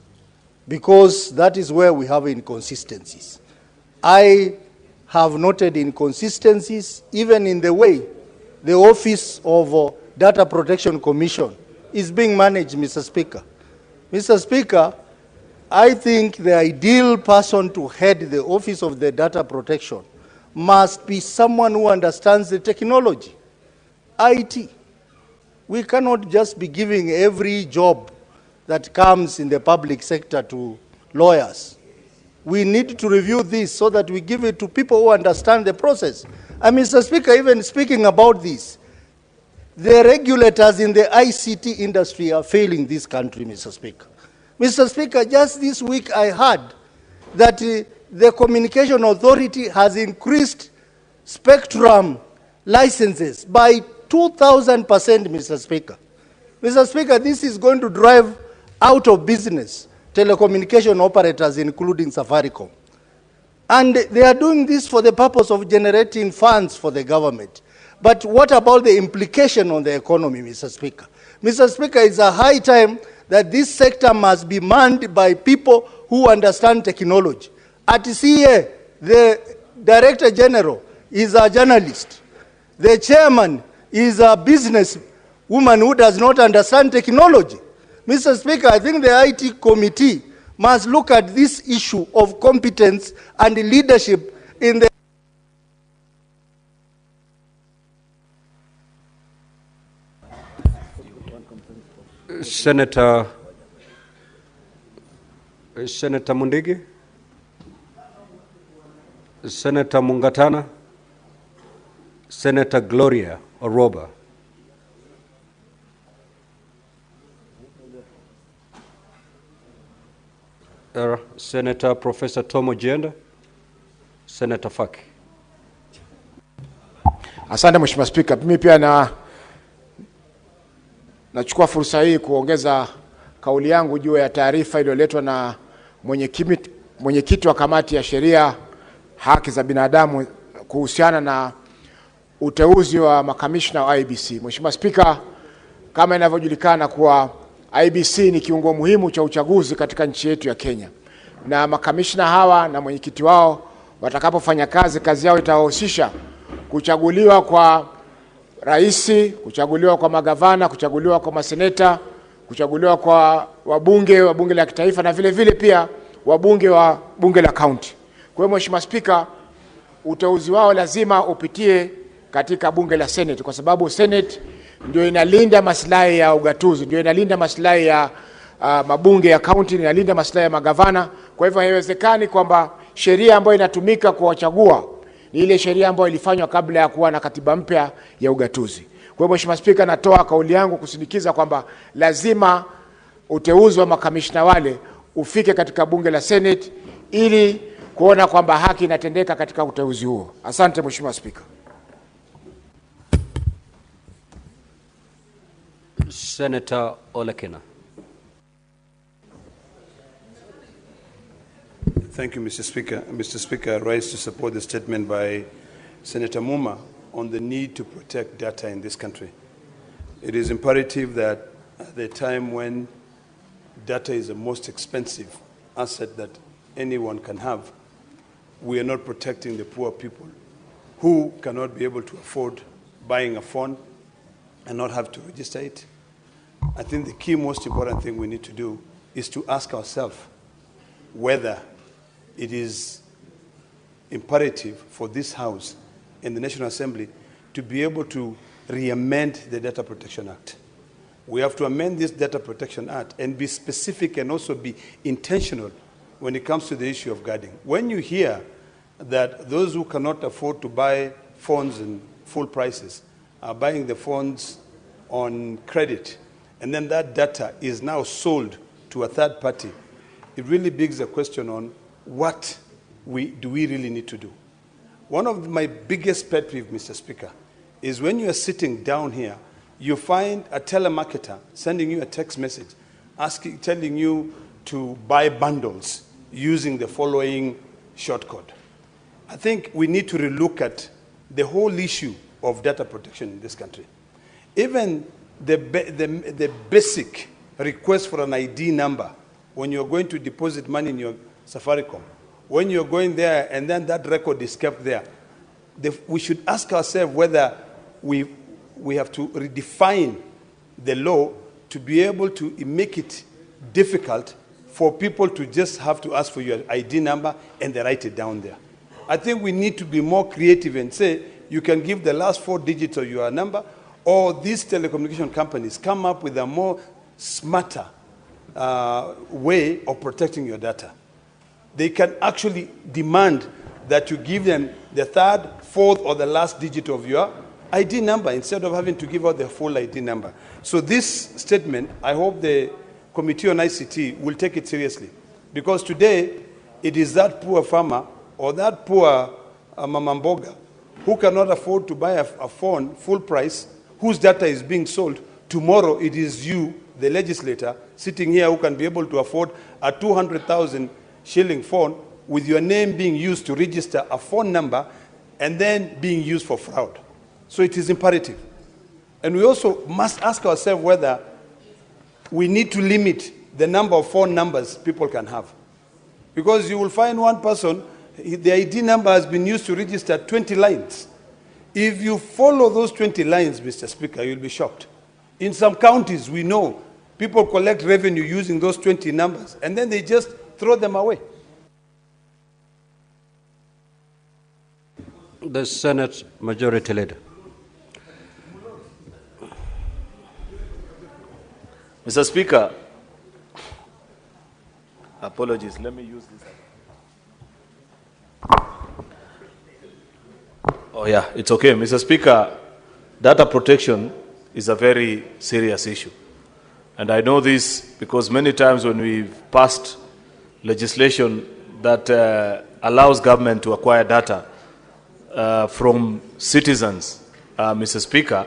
M: because that is where we have inconsistencies. I have noted inconsistencies even in the way the Office of Data Protection Commission is being managed, Mr. Speaker. Mr. Speaker, I think the ideal person to head the Office of the Data Protection must be someone who understands the technology, IT. We cannot just be giving every job that comes in the public sector to lawyers. We need to review this so that we give it to people who understand the process. And Mr. Speaker, even speaking about this, the regulators in the ICT industry are failing this country, Mr. Speaker. Mr. Speaker, just this week I heard that the Communication Authority has increased spectrum licenses by 2,000%, Mr. Speaker. Mr. Speaker, this is going to drive out of business telecommunication operators, including Safaricom. And they are doing this for the purpose of generating funds for the government. But what about the implication on the economy, Mr. Speaker? Mr. Speaker, it's a high time that this sector must be manned by people who understand technology. At CA, the Director General is a journalist. The chairman is a business woman who does not understand technology. Mr. Speaker, I think the IT committee must look at this issue of competence and leadership in the
D: Senator Mundigi, Senator Mungatana, Senator Gloria Orwoba. Senator Professor Tom Ojienda, Senator Faki.
G: Asante Mheshimiwa Spika. Mimi pia nachukua fursa hii kuongeza kauli yangu juu ya taarifa iliyoletwa na mwenyekiti wa kamati ya sheria, haki za binadamu kuhusiana na uteuzi wa makamishna wa IEBC. Mheshimiwa Spika, kama inavyojulikana kuwa IEBC ni kiungo muhimu cha uchaguzi katika nchi yetu ya Kenya. Na makamishna hawa na mwenyekiti wao watakapofanya kazi yao itawahusisha kuchaguliwa kwa raisi, kuchaguliwa kwa magavana, kuchaguliwa kwa maseneta, kuchaguliwa kwa wabunge wa bunge la kitaifa na vile vile pia wabunge wa bunge la county. Kwa hiyo Mheshimiwa Spika, uteuzi wao lazima upitie katika bunge la Senate, kwa sababu Senate ndio inalinda maslahi ya ugatuzi, ndio inalinda maslahi ya mabunge ya county, inalinda maslahi ya magavana. Kwa hivyo haiwezekani kwamba sheria ambayo inatumika kuwachagua ni ile sheria ambayo ilifanywa kabla ya kuwa na katiba mpya ya ugatuzi. Kwa hivyo Mheshimiwa Spika, natoa kauli yangu kusindikiza kwamba lazima uteuzi wa makamishna wale ufike katika bunge la Senate ili kuona kwamba haki inatendeka katika uteuzi huo. Asante Mheshimiwa Spika.
D: Senator Olekina.
N: Thank you, Mr. Speaker. Mr. Speaker, I rise to support the statement by Senator Muma on the need to protect data in this country. It is imperative that at the time when data is the most expensive asset that anyone can have, we are not protecting the poor people who cannot be able to afford buying a phone and not have to register it. I think the key most important thing we need to do is to ask ourselves whether it is imperative for this House and the National Assembly to be able to re-amend the Data Protection Act. We have to amend this Data Protection Act and be specific and also be intentional when it comes to the issue of guarding. When you hear that those who cannot afford to buy phones in full prices are buying the phones on credit, and then that data is now sold to a third party, it really begs the question on what do we really need to do. One of my biggest pet peeves, Mr. Speaker, is when you are sitting down here, you find a telemarketer sending you a text message, telling you to buy bundles using the following shortcode. I think we need to relook at the whole issue of data protection in this country. Even the basic request for an ID number when you're going to deposit money in your Safaricom, when you're going there and then that record is kept there, we should ask ourselves whether we have to redefine the law to be able to make it difficult for people to just have to ask for your ID number and they write it down there. I think we need to be more creative and say you can give the last 4 digits of your number, or these telecommunication companies come up with a more smarter way of protecting your data. They can actually demand that you give them the 3rd, 4th, or the last digit of your ID number instead of having to give out the full ID number. So this statement, I hope the Committee on ICT will take it seriously, because today it is that poor farmer or that poor mamamboga who cannot afford to buy a phone full price, whose data is being sold. Tomorrow it is you, the legislator, sitting here who can be able to afford a 200,000 shilling phone with your name being used to register a phone number and then being used for fraud. So it is imperative. And we also must ask ourselves whether we need to limit the number of phone numbers people can have. Because you will find one person, the ID number has been used to register 20 lines. If you follow those 20 lines, Mr. Speaker, you'll be shocked. In some counties, we know people collect revenue using those 20 numbers, and then they just throw them away.
D: The Senate Majority Leader.
I: Mr. Speaker, apologies, let me use this. Oh yeah, it's okay. Mr. Speaker, data protection is a very serious issue. And I know this because many times when we've passed legislation that allows government to acquire data from citizens, Mr. Speaker,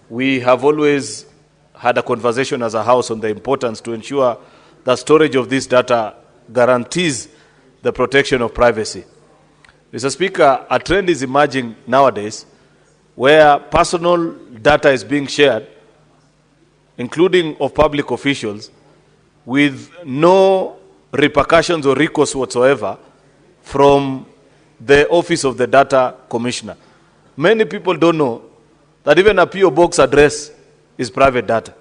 I: we have always had a conversation as a House on the importance to ensure that storage of this data guarantees the protection of privacy. Mr. Speaker, a trend is emerging nowadays where personal data is being shared, including of public officials, with no repercussions or recourse whatsoever from the Office of the Data Commissioner. Many people don't know that even a PO box address is private data.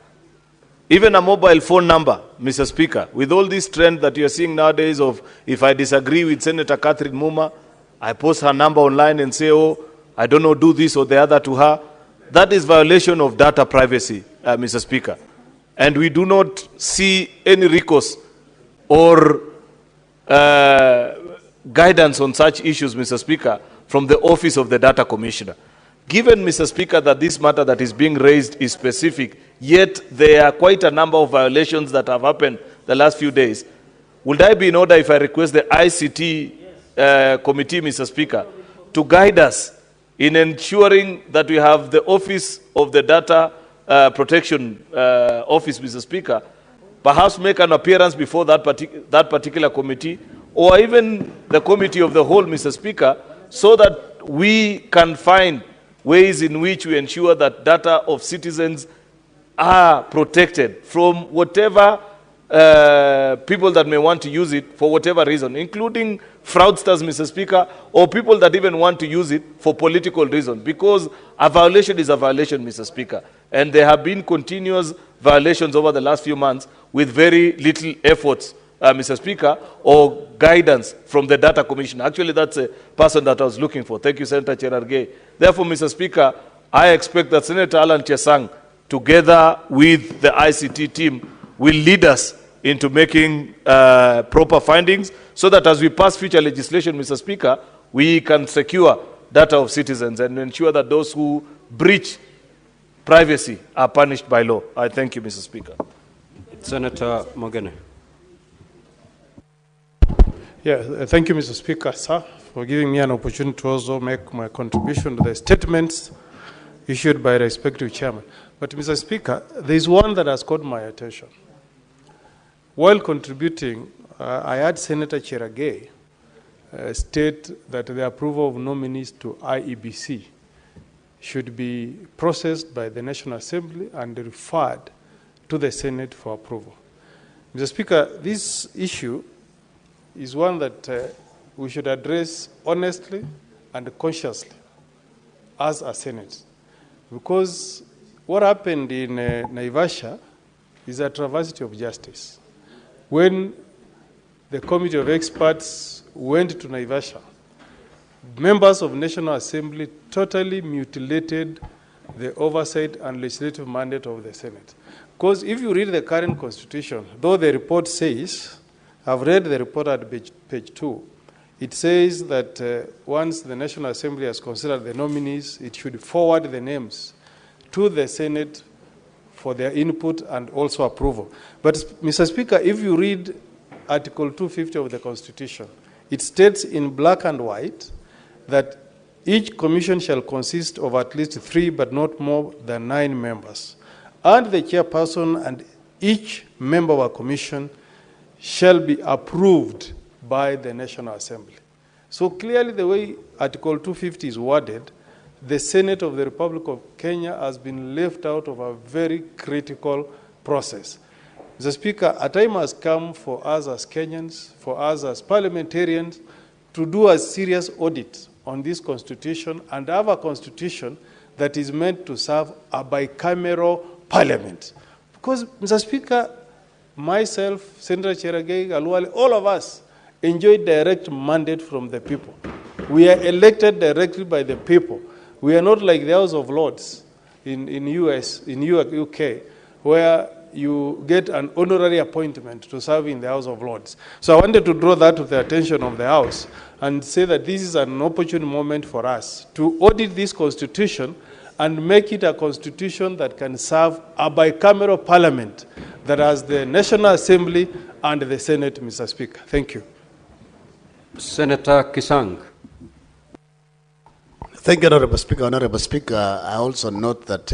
I: Even a mobile phone number, Mr. Speaker, with all this trend that you're seeing nowadays of if I disagree with Senator Catherine Muma, I post her number online and say, oh, I don't know, do this or the other to her. That is violation of data privacy, Mr. Speaker. And we do not see any recourse or guidance on such issues, Mr. Speaker, from the Office of the Data Commissioner. Given, Mr. Speaker, that this matter that is being raised is specific, yet there are quite a number of violations that have happened the last few days, would I be in order if I request the ICT committee, Mr. Speaker, to guide us in ensuring that we have the Office of the Data Protection Office, Mr. Speaker, perhaps make an appearance before that particular committee, or even the committee of the whole, Mr. Speaker, so that we can find ways in which we ensure that data of citizens are protected from whatever people that may want to use it for whatever reason, including fraudsters, Mr. Speaker, or people that even want to use it for political reasons, because a violation is a violation, Mr. Speaker. And there have been continuous violations over the last few months with very little efforts, Mr. Speaker, or guidance from the Data Commission. Actually, that's a person that I was looking for. Thank you, Senator Cherargei. Therefore, Mr. Speaker, I expect that Senator Alan Chesang, together with the ICT team, will lead us into making proper findings so that as we pass future legislation, Mr. Speaker, we can secure data of citizens and ensure that those who breach privacy are punished by law. I thank you, Mr. Speaker.
D: Senator Mogene.
O: Yeah, thank you, Mr. Speaker, sir, for giving me an opportunity to also make my contribution to the statements issued by the respective chairman. But, Mr. Speaker, there is one that has caught my attention. While contributing, I heard Senator Cherargei state that the approval of nominees to IEBC should be processed by the National Assembly and referred to the Senate for approval. Mr. Speaker, this issue is one that we should address honestly and consciously as a Senate. Because what happened in Naivasha is a travesty of justice. When the committee of experts went to Naivasha, members of National Assembly totally mutilated the oversight and legislative mandate of the Senate. Because if you read the current constitution, though the report says, I've read the report at page 2, it says that once the National Assembly has considered the nominees, it should forward the names to the Senate for their input and also approval. But, Mr. Speaker, if you read Article 250 of the Constitution, it states in black and white that each commission shall consist of at least 3 but not more than 9 members. And the chairperson and each member of a commission shall be approved by the National Assembly. So clearly the way Article 250 is worded, the Senate of the Republic of Kenya has been left out of a very critical process. Mr. Speaker, a time has come for us as Kenyans, for us as parliamentarians, to do a serious audit on this constitution and have a constitution that is meant to serve a bicameral parliament. Because, Mr. Speaker, myself, Senator Cherargei, Alwale, all of us enjoy direct mandate from the people. We are elected directly by the people. We are not like the House of Lords in US, in UK, where you get an honorary appointment to serve in the House of Lords. So I wanted to draw that to the attention of the House and say that this is an opportune moment for us to audit this constitution and make it a constitution that can serve a bicameral parliament that has the National Assembly and the Senate, Mr. Speaker. Thank you.
D: Senator Kisang.
M: Thank you, Honorable Speaker. Honorable Speaker, I also note that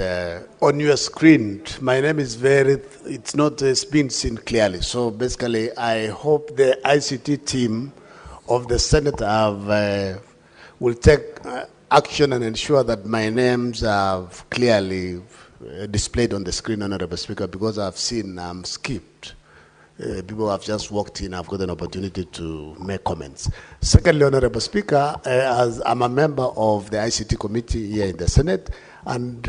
M: on your screen, my name is it's not been seen clearly. So basically, I hope the ICT team of the Senate will take action and ensure that my names are clearly displayed on the screen, Honorable Speaker, because I've seen skipped
P: people have just walked in. I've got an opportunity to make comments. Secondly, Honorable Speaker, as I'm a member of the ICT committee here in the Senate, and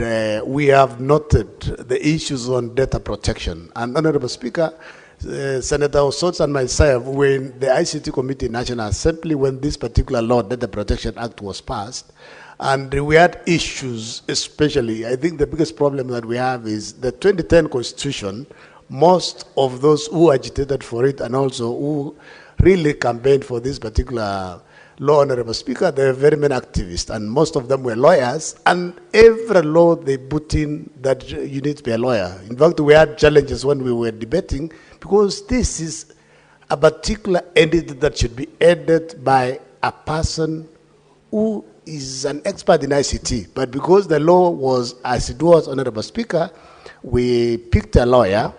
P: we have noted the issues on data protection. And Honorable Speaker, Senator Ossots and myself, when the ICT committee in National Assembly, when this particular law, Data Protection Act, was passed, and we had issues, especially, I think the biggest problem that we have is the 2010 Constitution. Most of those who agitated for it and also who really campaigned for this particular law, Honorable Speaker, there were very many activists, and most of them were lawyers, and every law they put in that you need to be a lawyer. In fact, we had challenges when we were debating, because this is a particular entity that should be headed by a person who is an expert in ICT. But because the law was as it was, Honorable Speaker, we picked a lawyer,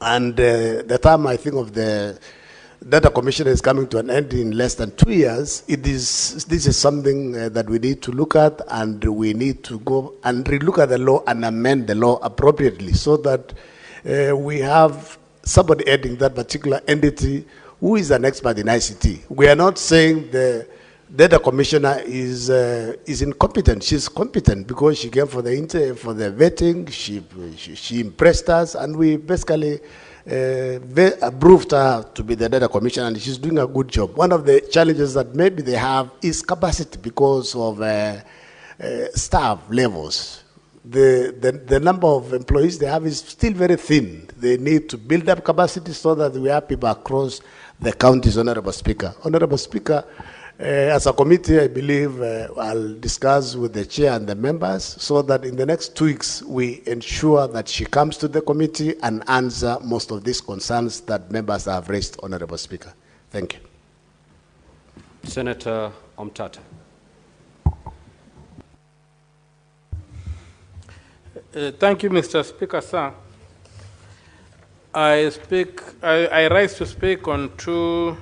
P: and the time, I think, of the data commission is coming to an end in less than 2 years. This is something that we need to look at, and we need to go and relook at the law and amend the law appropriately, so that we have somebody heading that particular entity who is an expert in ICT. We are not saying the data commissioner is incompetent. She's competent because she came for the vetting. She impressed us, and we basically approved her to be the data commissioner, and she's doing a good job. One of the challenges that maybe they have is capacity because of staff levels. The number of employees they have is still very thin. They need to build up capacity so that we have people across the counties, Honorable Speaker. Honorable Speaker, as a committee, I believe I'll discuss with the chair and the members so that in the next 2 weeks we ensure that she comes to the committee and answer most of these concerns that members have raised, Honorable Speaker. Thank you.
D: Senator Omtata.
O: Thank you, Mr. Speaker, sir. I rise to speak on 2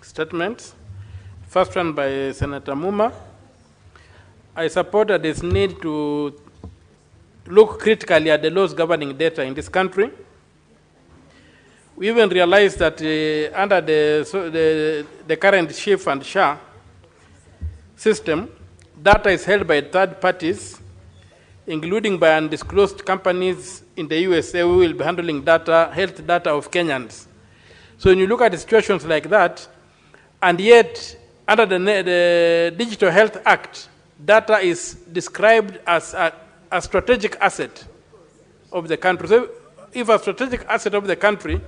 O: statements. First one by Senator Muma. I support that there's need to look critically at the laws governing data in this country. We even realize that under the current SHIF and SHA system, data is held by third parties, including by undisclosed companies in the USA who will be handling data, health data of Kenyans. So when you look at situations like that, and yet under the Digital Health Act, data is described as a strategic asset of the country. So if a strategic asset of the country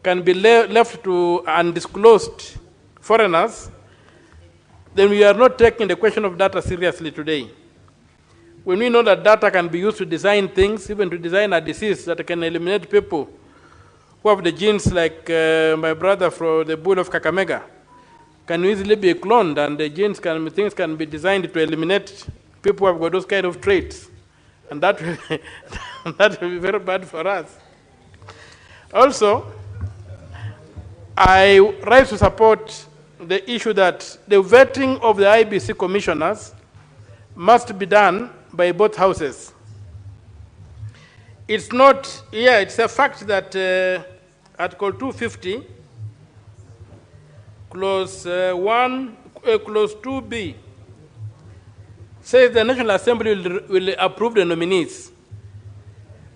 O: can be left to undisclosed foreigners, then we are not taking the question of data seriously today. When we know that data can be used to design things, even to design a disease that can eliminate people who have the genes like my brother from the bull of Kakamega, can easily be cloned, and the things can be designed to eliminate people who have got those kind of traits. And that will be very bad for us. Also, I rise to support the issue that the vetting of the IBC commissioners must be done by both houses. It's not, it's a fact that Article 250, Clause 2B, says the National Assembly will approve the nominees.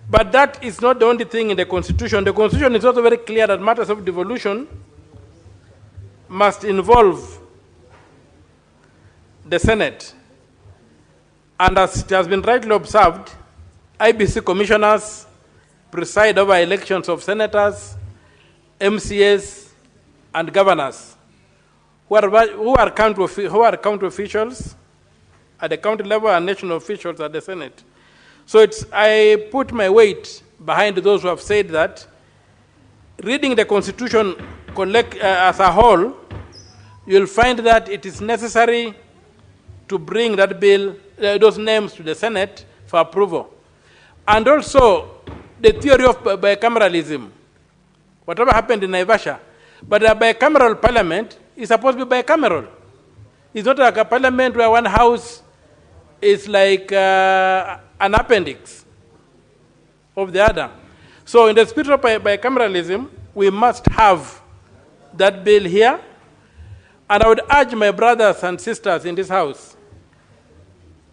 O: But that is not the only thing in the Constitution. The Constitution is also very clear that matters of devolution must involve the Senate. And as it has been rightly observed, IBC commissioners preside over elections of senators, MCAs, and governors, who are county officials at the county level and national officials at the Senate. So I put my weight behind those who have said that reading the Constitution as a whole, you'll find that it is necessary to bring that bill, those names to the Senate for approval. And also, the theory of bicameralism, whatever happened in Naivasha, but a bicameral parliament is supposed to be bicameral. It's not like a parliament where one house is like an appendix of the other.
Q: So in the spirit of bicameralism, we must have that bill here. And I would urge my brothers and sisters in this house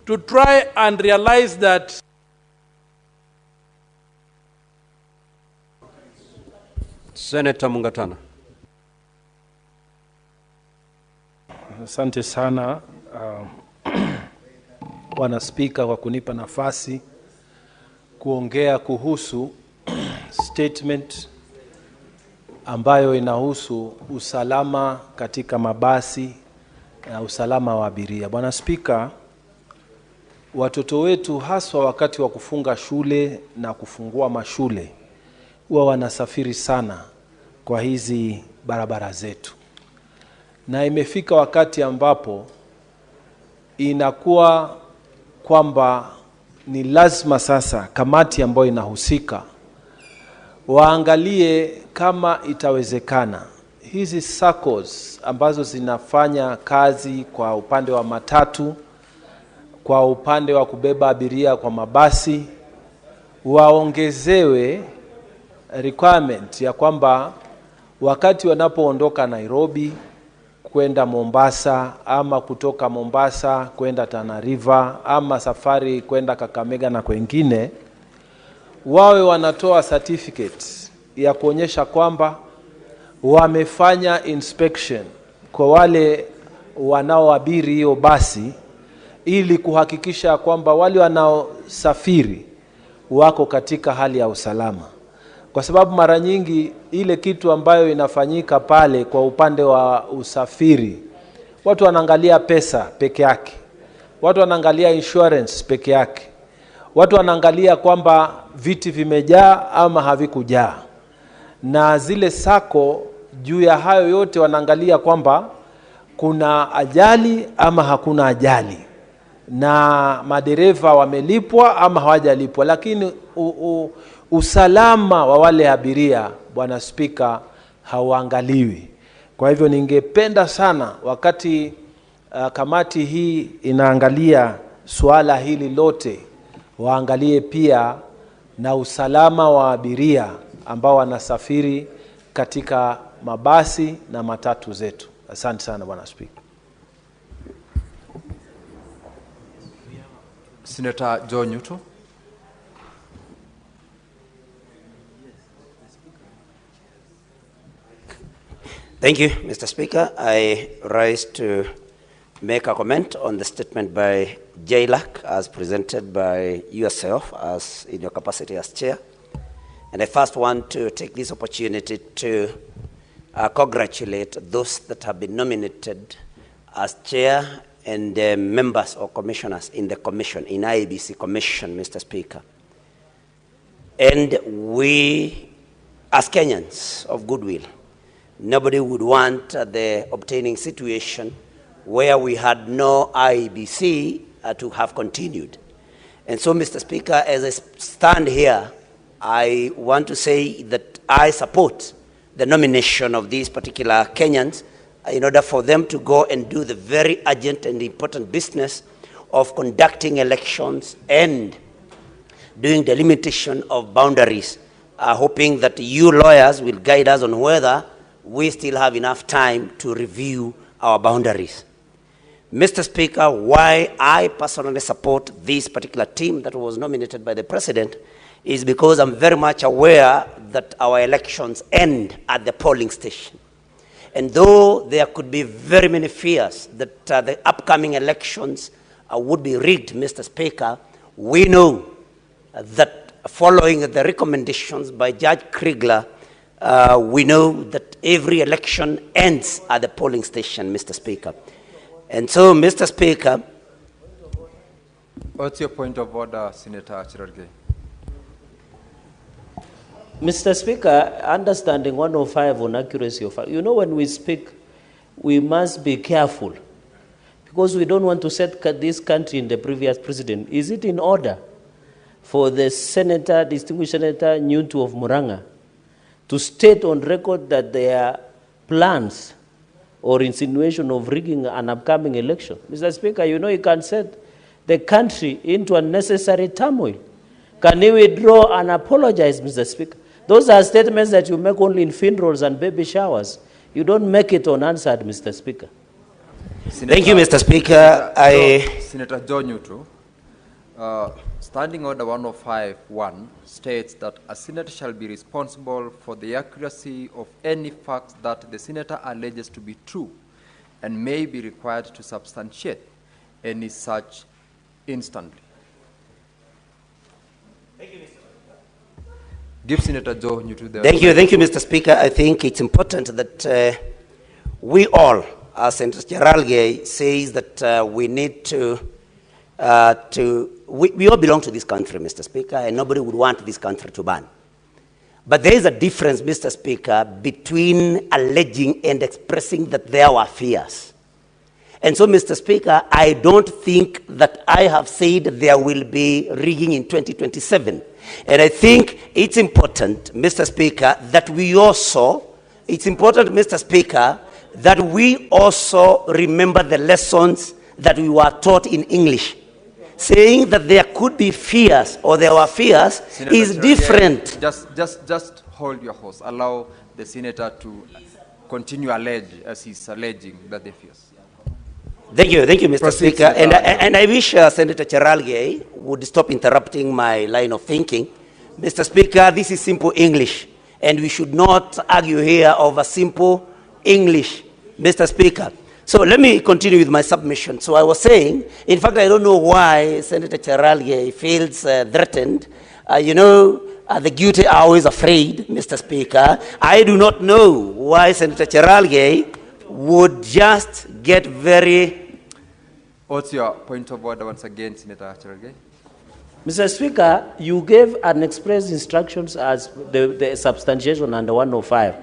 Q: to try and realize that
D: Senator Mungatana.
R: Asante sana Bwana Spika kwa kunipa nafasi kuongea kuhusu statement ambayo inahusu usalama katika mabasi na usalama wa abiria. Bwana Spika, watoto wetu haswa wakati wa kufunga shule na kufungua mashule huwa wanasafiri sana kwa hizi barabara zetu. Na imefika wakati ambapo inakuwa kwamba ni lazima sasa kamati ambayo inahusika waangalie kama itawezekana hizi SACCOs ambazo zinafanya kazi kwa upande wa matatu, kwa upande wa kubeba abiria kwa mabasi, waongezewe requirement ya kwamba wakati wanapoondoka Nairobi kwenda Mombasa ama kutoka Mombasa kwenda Tana River ama safari kwenda Kakamega na kwengine, wawe wanatoa certificate ya kuonyesha kwamba wamefanya inspection kwa wale wanaoabiri hiyo basi, ili kuhakikisha kwamba wale wanaosafiri wako katika hali ya usalama. Kwa sababu mara nyingi ile kitu ambayo inafanyika pale kwa upande wa usafiri, watu wanaangalia pesa peke yake, watu wanaangalia insurance peke yake, watu wanaangalia kwamba viti vimejaa ama havikujaa, na zile SACCO juu ya hayo yote wanaangalia kwamba kuna ajali ama hakuna ajali, na madereva wamelipwa ama hawajalipwa. Lakini usalama wa wale abiria, Bwana Spika, hauangaliwi. Kwa hivyo ningependa sana wakati kamati hii inaangalia suala hili lote, waangalie pia na usalama wa abiria ambao wanasafiri katika mabasi na matatu zetu. Asante sana Bwana Spika.
E: Senator John Newton.
S: Thank you, Mr. Speaker. I rise to make a comment on the statement by JLAC as presented by yourself as in your capacity as chair. And I first want to take this opportunity to congratulate those that have been nominated as chair and members or commissioners in the commission, in IEBC commission, Mr. Speaker. And we, as Kenyans of goodwill, nobody would want the obtaining situation where we had no IEBC to have continued. And so, Mr. Speaker, as I stand here, I want to say that I support the nomination of these particular Kenyans in order for them to go and do the very urgent and important business of conducting elections and doing the limitation of boundaries, hoping that you lawyers will guide us on whether we still have enough time to review our boundaries. Mr. Speaker, why I personally support this particular team that was nominated by the President is because I'm very much aware that our elections end at the polling station. And though there could be very many fears that the upcoming elections would be rigged, Mr. Speaker, we know that following the recommendations by Judge Kriegler, we know that every election ends at the polling station, Mr. Speaker. And so, Mr. Speaker.
E: What's your point of order, Senator Chirorge?
L: Mr. Speaker, understanding 105 on accuracy of, you know, when we speak, we must be careful because we don't want to set this country in the previous precedent. Is it in order for the Senator, distinguished Senator Nyuntu of Muranga, to state on record that there are plans or insinuation of rigging an upcoming election? Mr. Speaker, you know you can set the country into unnecessary turmoil. Can you withdraw and apologize, Mr. Speaker? Those are statements that you make only in funerals and baby showers. You don't make it unanswered, Mr. Speaker.
S: Thank you, Mr. Speaker.
E: Senator John Newton, Standing Order 105.1 states that a senator shall be responsible for the accuracy of any facts that the senator alleges to be true and may be required to substantiate any such instantly. Give Senator Joe Newton the
S: Thank you, Mr. Speaker. I think it's important that we all, as Senator Cherargei says, that we need we all belong to this country, Mr. Speaker, and nobody would want this country to burn. But there is a difference, Mr. Speaker, between alleging and expressing that there were fears. And so, Mr. Speaker, I don't think that I have said there will be rigging in 2027. And I think it's important, Mr. Speaker, that we also, Mr. Speaker, that we also remember the lessons that we were taught in English. Saying that there could be fears or there were fears Senator is different.
E: Just hold your horse. Allow the senator to continue as he's alleging that they fears.
S: Thank you, Mr. Speaker. And I wish Senator Cherargei would stop interrupting my line of thinking. Mr. Speaker, this is simple English, and we should not argue here over simple English, Mr. Speaker. So let me continue with my submission. So I was saying, in fact, I don't know why Senator Cherargei feels threatened. The guilty are always afraid, Mr. Speaker. I do not know why Senator Cherargei would just get very...
E: What's your point of order once again, Senator Cherargei?
L: Mr. Speaker, you gave an express instructions as the substantiation under 105.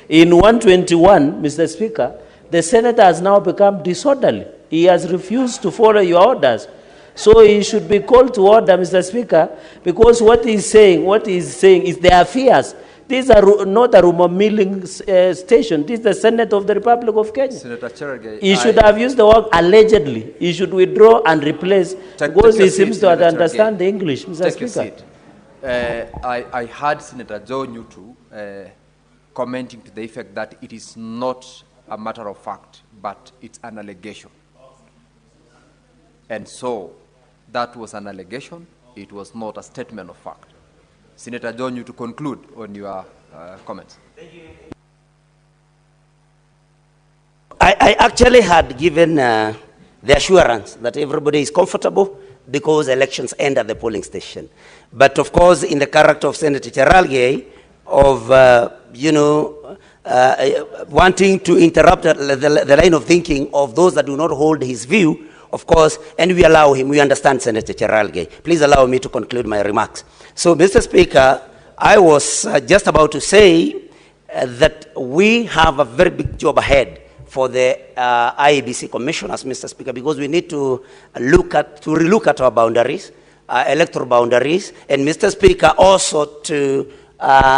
L: In 121, Mr. Speaker, the senator has now become disorderly. He has refused to follow your orders. So he should be called to order, Mr. Speaker, because what he's saying is there are fears. These are not a rumor milling station. This is the Senate of the Republic of Kenya.
E: Senator Cherargei,
L: he should have used the word allegedly. He should withdraw and replace because he seems to understand the English, Mr. Speaker.
E: I heard Senator Joe Newton commenting to the effect that it is not a matter of fact, but it's an allegation. And so that was an allegation. It was not a statement of fact. Senator John, you to conclude on your comments.
S: Thank you. I actually had given the assurance that everybody is comfortable because elections end at the polling station. But of course, in the character of Senator Cherargei, of wanting to interrupt the line of thinking of those that do not hold his view, of course, and we allow him, we understand Senator Cherargei. Please allow me to conclude my remarks. So, Mr. Speaker, I was just about to say that we have a very big job ahead for the IEBC commissioners, Mr. Speaker, because we need to relook at our boundaries, electoral boundaries, and Mr. Speaker, also to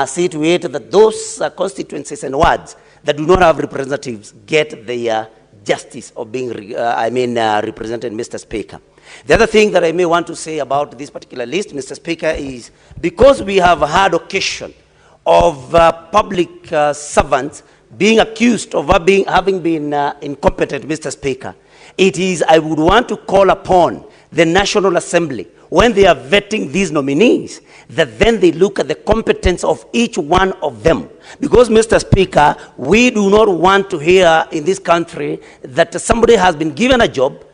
S: see to it that those constituencies and wards that do not have representatives get the justice of being represented, Mr. Speaker. The other thing that I may want to say about this particular list, Mr. Speaker, is because we have had occasion of public servants being accused of having been incompetent, Mr. Speaker, I would want to call upon the National Assembly, when they are vetting these nominees, that then they look at the competence of each one of them. Because, Mr. Speaker, we do not want to hear in this country that somebody has been given a job,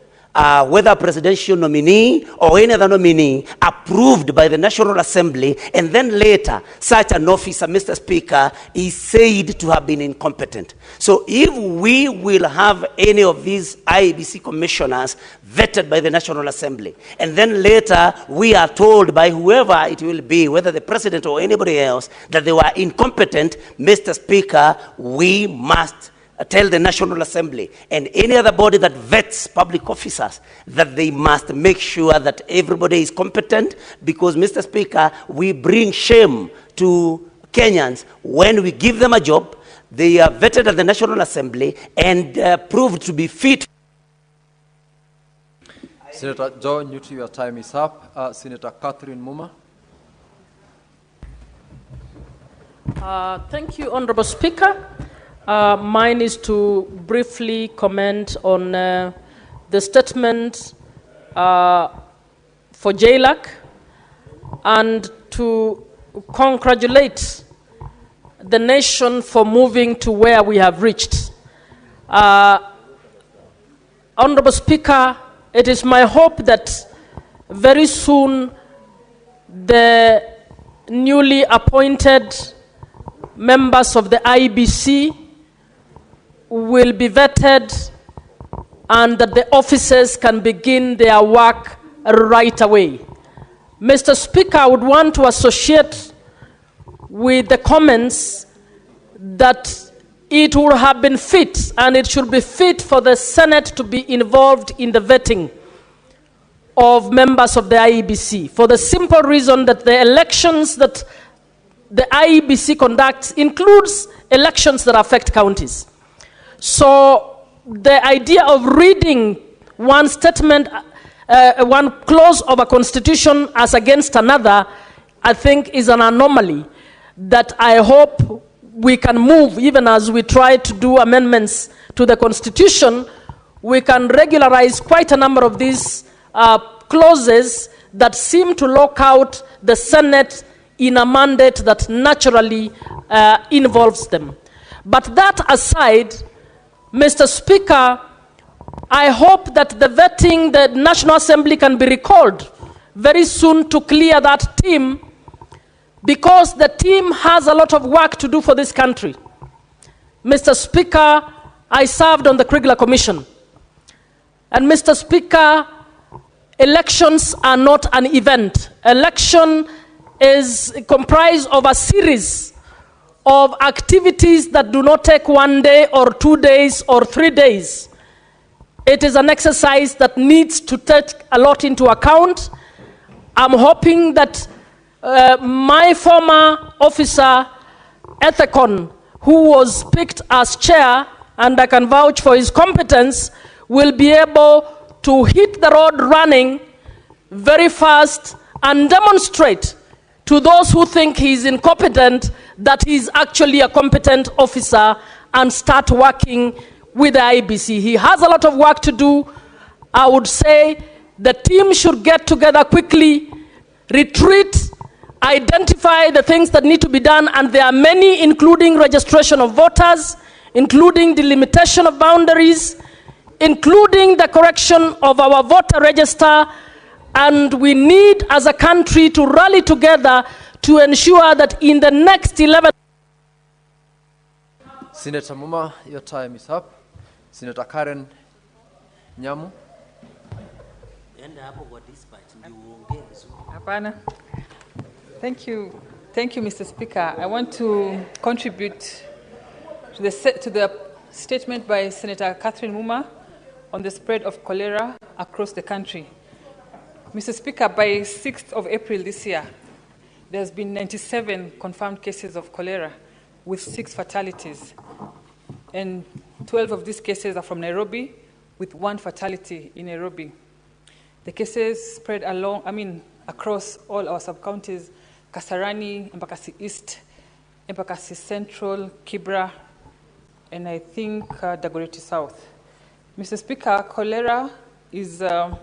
S: whether a presidential nominee or any other nominee, approved by the National Assembly, and then later such an officer, Mr. Speaker, is said to have been incompetent. So if we will have any of these IEBC commissioners vetted by the National Assembly, and then later we are told by whoever it will be, whether the president or anybody else, that they were incompetent, Mr. Speaker, we must tell the National Assembly and any other body that vets public officers that they must make sure that everybody is competent, because, Mr. Speaker, we bring shame to Kenyans when we give them a job, they are vetted at the National Assembly and proved to be fit.
E: Senator John Newton, your time is up. Senator Catherine Muma.
T: Thank you, Honorable Speaker. Mine is to briefly comment on the statement for JLAC and to congratulate the nation for moving to where we have reached. Honorable Speaker, it is my hope that very soon the newly appointed members of the IEBC will be vetted and that the officers can begin their work right away. Mr. Speaker, I would want to associate with the comments that it would have been fit, and it should be fit for the Senate to be involved in the vetting of members of the IEBC, for the simple reason that the elections that the IEBC conducts includes elections that affect counties. So the idea of reading one statement, one clause of a constitution as against another, I think is an anomaly that I hope we can move, even as we try to do amendments to the constitution, we can regularize quite a number of these clauses that seem to lock out the Senate in a mandate that naturally involves them. But that aside, Mr. Speaker, I hope that the vetting, the National Assembly can be recalled very soon to clear that team, because the team has a lot of work to do for this country. Mr. Speaker, I served on the Kriegler Commission. And Mr. Speaker, elections are not an event. Election is comprised of a series of activities that do not take 1 day or 2 days or 3 days. It is an exercise that needs to take a lot into account. I'm hoping that my former officer, Ethicon, who was picked as chair, and I can vouch for his competence, will be able to hit the road running very fast and demonstrate to those who think he's incompetent that he's actually a competent officer and start working with the IBC. He has a lot of work to do. I would say the team should get together quickly, retreat, identify the things that need to be done, and there are many, including registration of voters, including delimitation of boundaries, including the correction of our voter register, and we need as a country to rally together to ensure that in the next 11...
E: Senator Muma, your time is up. Senator Karen Nyamu.
U: Hapana. Thank you, Mr. Speaker. I want to contribute to the statement by Senator Catherine Muma on the spread of cholera across the country. Mr. Speaker, by 6th of April this year, there's been 97 confirmed cases of cholera with 6 fatalities. And 12 of these cases are from Nairobi, with 1 fatality in Nairobi. The cases spread across all our sub-counties: Kasarani, Embakasi East, Embakasi Central, Kibra, and I think Dagoretti South. Mr. Speaker, cholera is a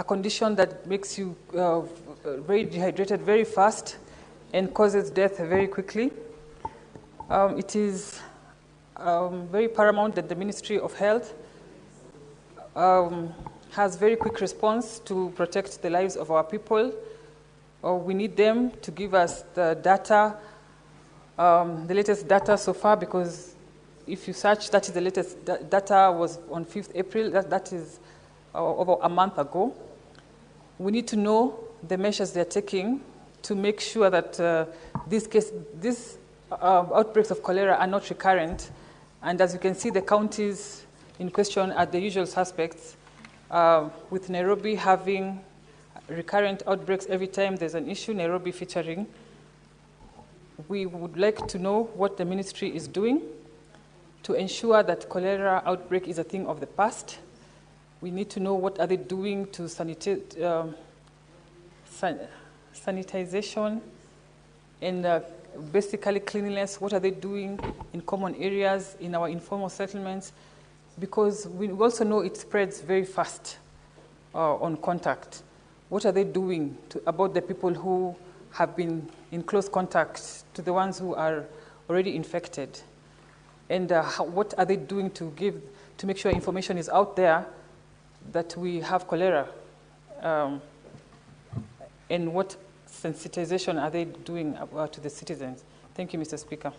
U: condition that makes you very dehydrated very fast and causes death very quickly. It is very paramount that the Ministry of Health has very quick response to protect the lives of our people. We need them to give us the data, the latest data so far, because if you search, that is the latest data was on 5th April, that is over a month ago. We need to know the measures they're taking to make sure that these outbreaks of cholera are not recurrent. And as you can see, the counties in question are the usual suspects, with Nairobi having recurrent outbreaks every time there's an issue, Nairobi featuring. We would like to know what the ministry is doing to ensure that cholera outbreak is a thing of the past. We need to know what are they doing to sanitization and basically cleanliness. What are they doing in common areas, in our informal settlements? Because we also know it spreads very fast on contact. What are they doing about the people who have been in close contact to the ones who are already infected? And what are they doing to make sure information is out there that we have cholera? And what sensitization are they doing to the citizens? Thank you, Mr. Speaker.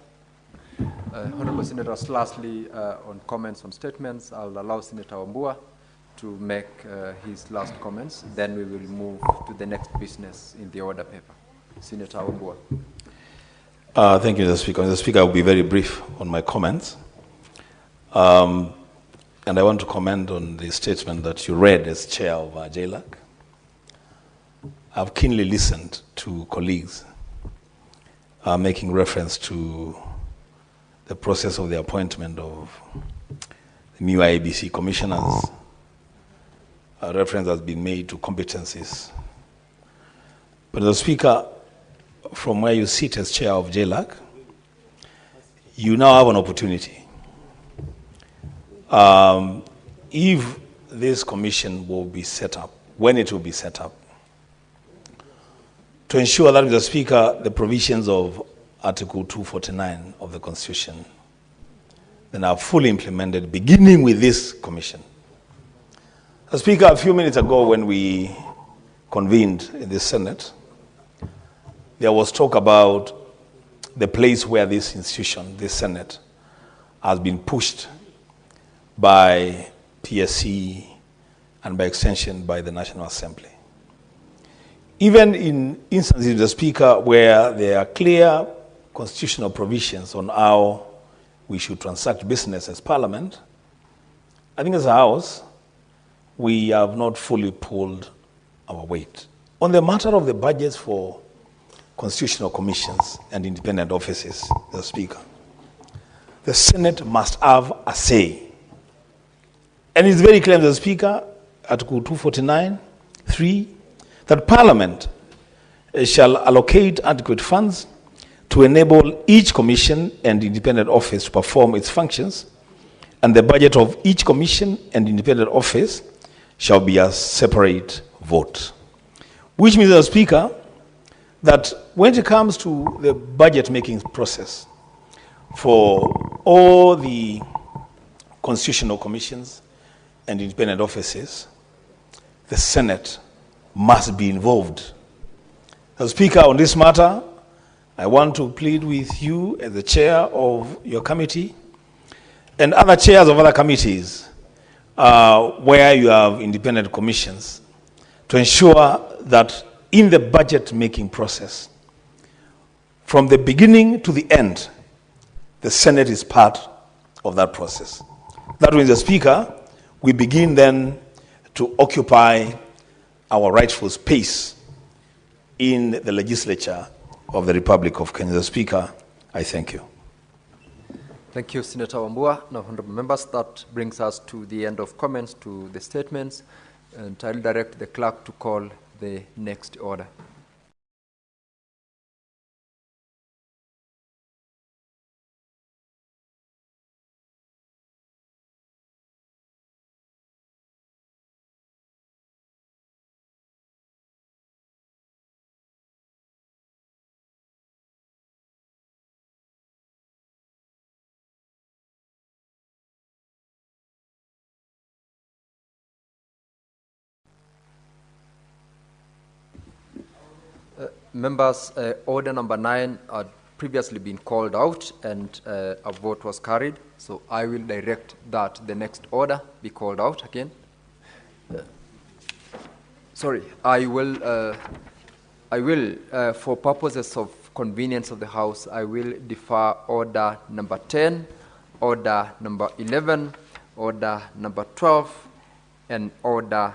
E: Honorable Senators, lastly, on comments on statements, I'll allow Senator Wambua to make his last comments. Then we will move to the next business in the order paper. Senator Wambua.
A: Thank you, Mr. Speaker. Mr. Speaker, I will be very brief on my comments. And I want to comment on the statement that you read as chair of JLAC. I've keenly listened to colleagues making reference to the process of the appointment of the new IEBC commissioners. A reference has been made to competencies. But the Speaker, from where you sit as chair of JLAC, you now have an opportunity. If this commission will be set up, when it will be set up, to ensure that, Mr. Speaker, the provisions of Article 249 of the Constitution then are fully implemented, beginning with this commission. Mr. Speaker, a few minutes ago when we convened in the Senate, there was talk about the place where this institution, this Senate, has been pushed by PSC and by extension by the National Assembly. Even in instances, Mr. Speaker, where there are clear constitutional provisions on how we should transact business as Parliament, I think as a House, we have not fully pulled our weight. On the matter of the budgets for constitutional commissions and independent offices, Mr. Speaker, the Senate must have a say. And it's very clear, Mr. Speaker, Article 249(3), that Parliament shall allocate adequate funds to enable each commission and independent office to perform its functions, and the budget of each commission and independent office shall be a separate vote. Which means, Mr. Speaker, that when it comes to the budget-making process for all the constitutional commissions and independent offices, the Senate must be involved. As Speaker, on this matter, I want to plead with you as the chair of your committee and other chairs of other committees where you have independent commissions to ensure that in the budget-making process, from the beginning to the end, the Senate is part of that process. That means, the Speaker, we begin then to occupy our rightful space in the legislature of the Republic of Kenya. The Speaker, I thank you.
E: Thank you, Senator Wambua. Now, honorable members, that brings us to the end of comments to the statements, and I'll direct the clerk to call the next order. Members, order number 9 had previously been called out and a vote was carried. So I will direct that the next order be called out again. I will, for purposes of convenience of the House, I will defer order number 10, order number 11, order number 12, and order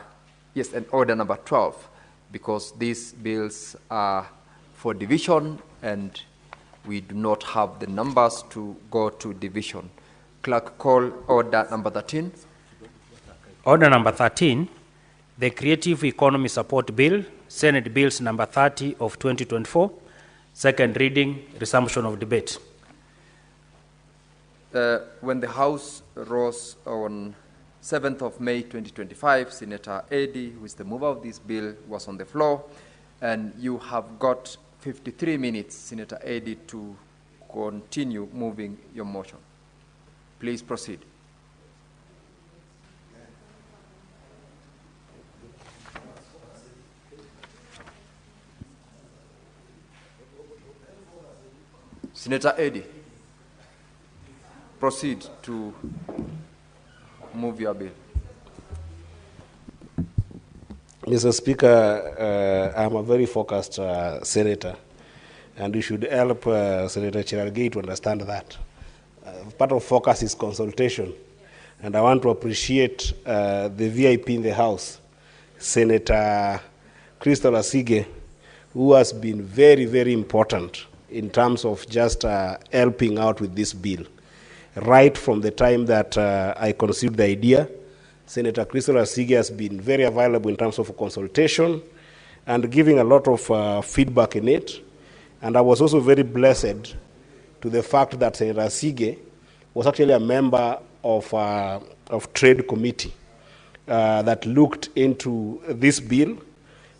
E: number 12. Because these bills are for division and we do not have the numbers to go to division. Clerk, call order number 13.
V: Order number 13, the Creative Economy Support Bill, Senate Bills number 30 of 2024, Second reading, resumption of debate.
E: When the House rose on 7th of May 2025, Senator Eddy, who is the mover of this bill, was on the floor, and you have got 53 minutes, Senator Eddy, to continue moving your motion. Please proceed. Senator Eddy, proceed to move your bill.
B: Mr. Speaker, I'm a very focused senator, and you should help Senator Cherargei to understand that. Part of focus is consultation, and I want to appreciate the VIP in the House, Senator Crystal Asige, who has been very, very important in terms of just helping out with this bill. Right from the time that I conceived the idea, Senator Crystal Asige has been very available in terms of consultation and giving a lot of feedback in it. And I was also very blessed to the fact that Senator Asige was actually a member of Trade Committee that looked into this bill.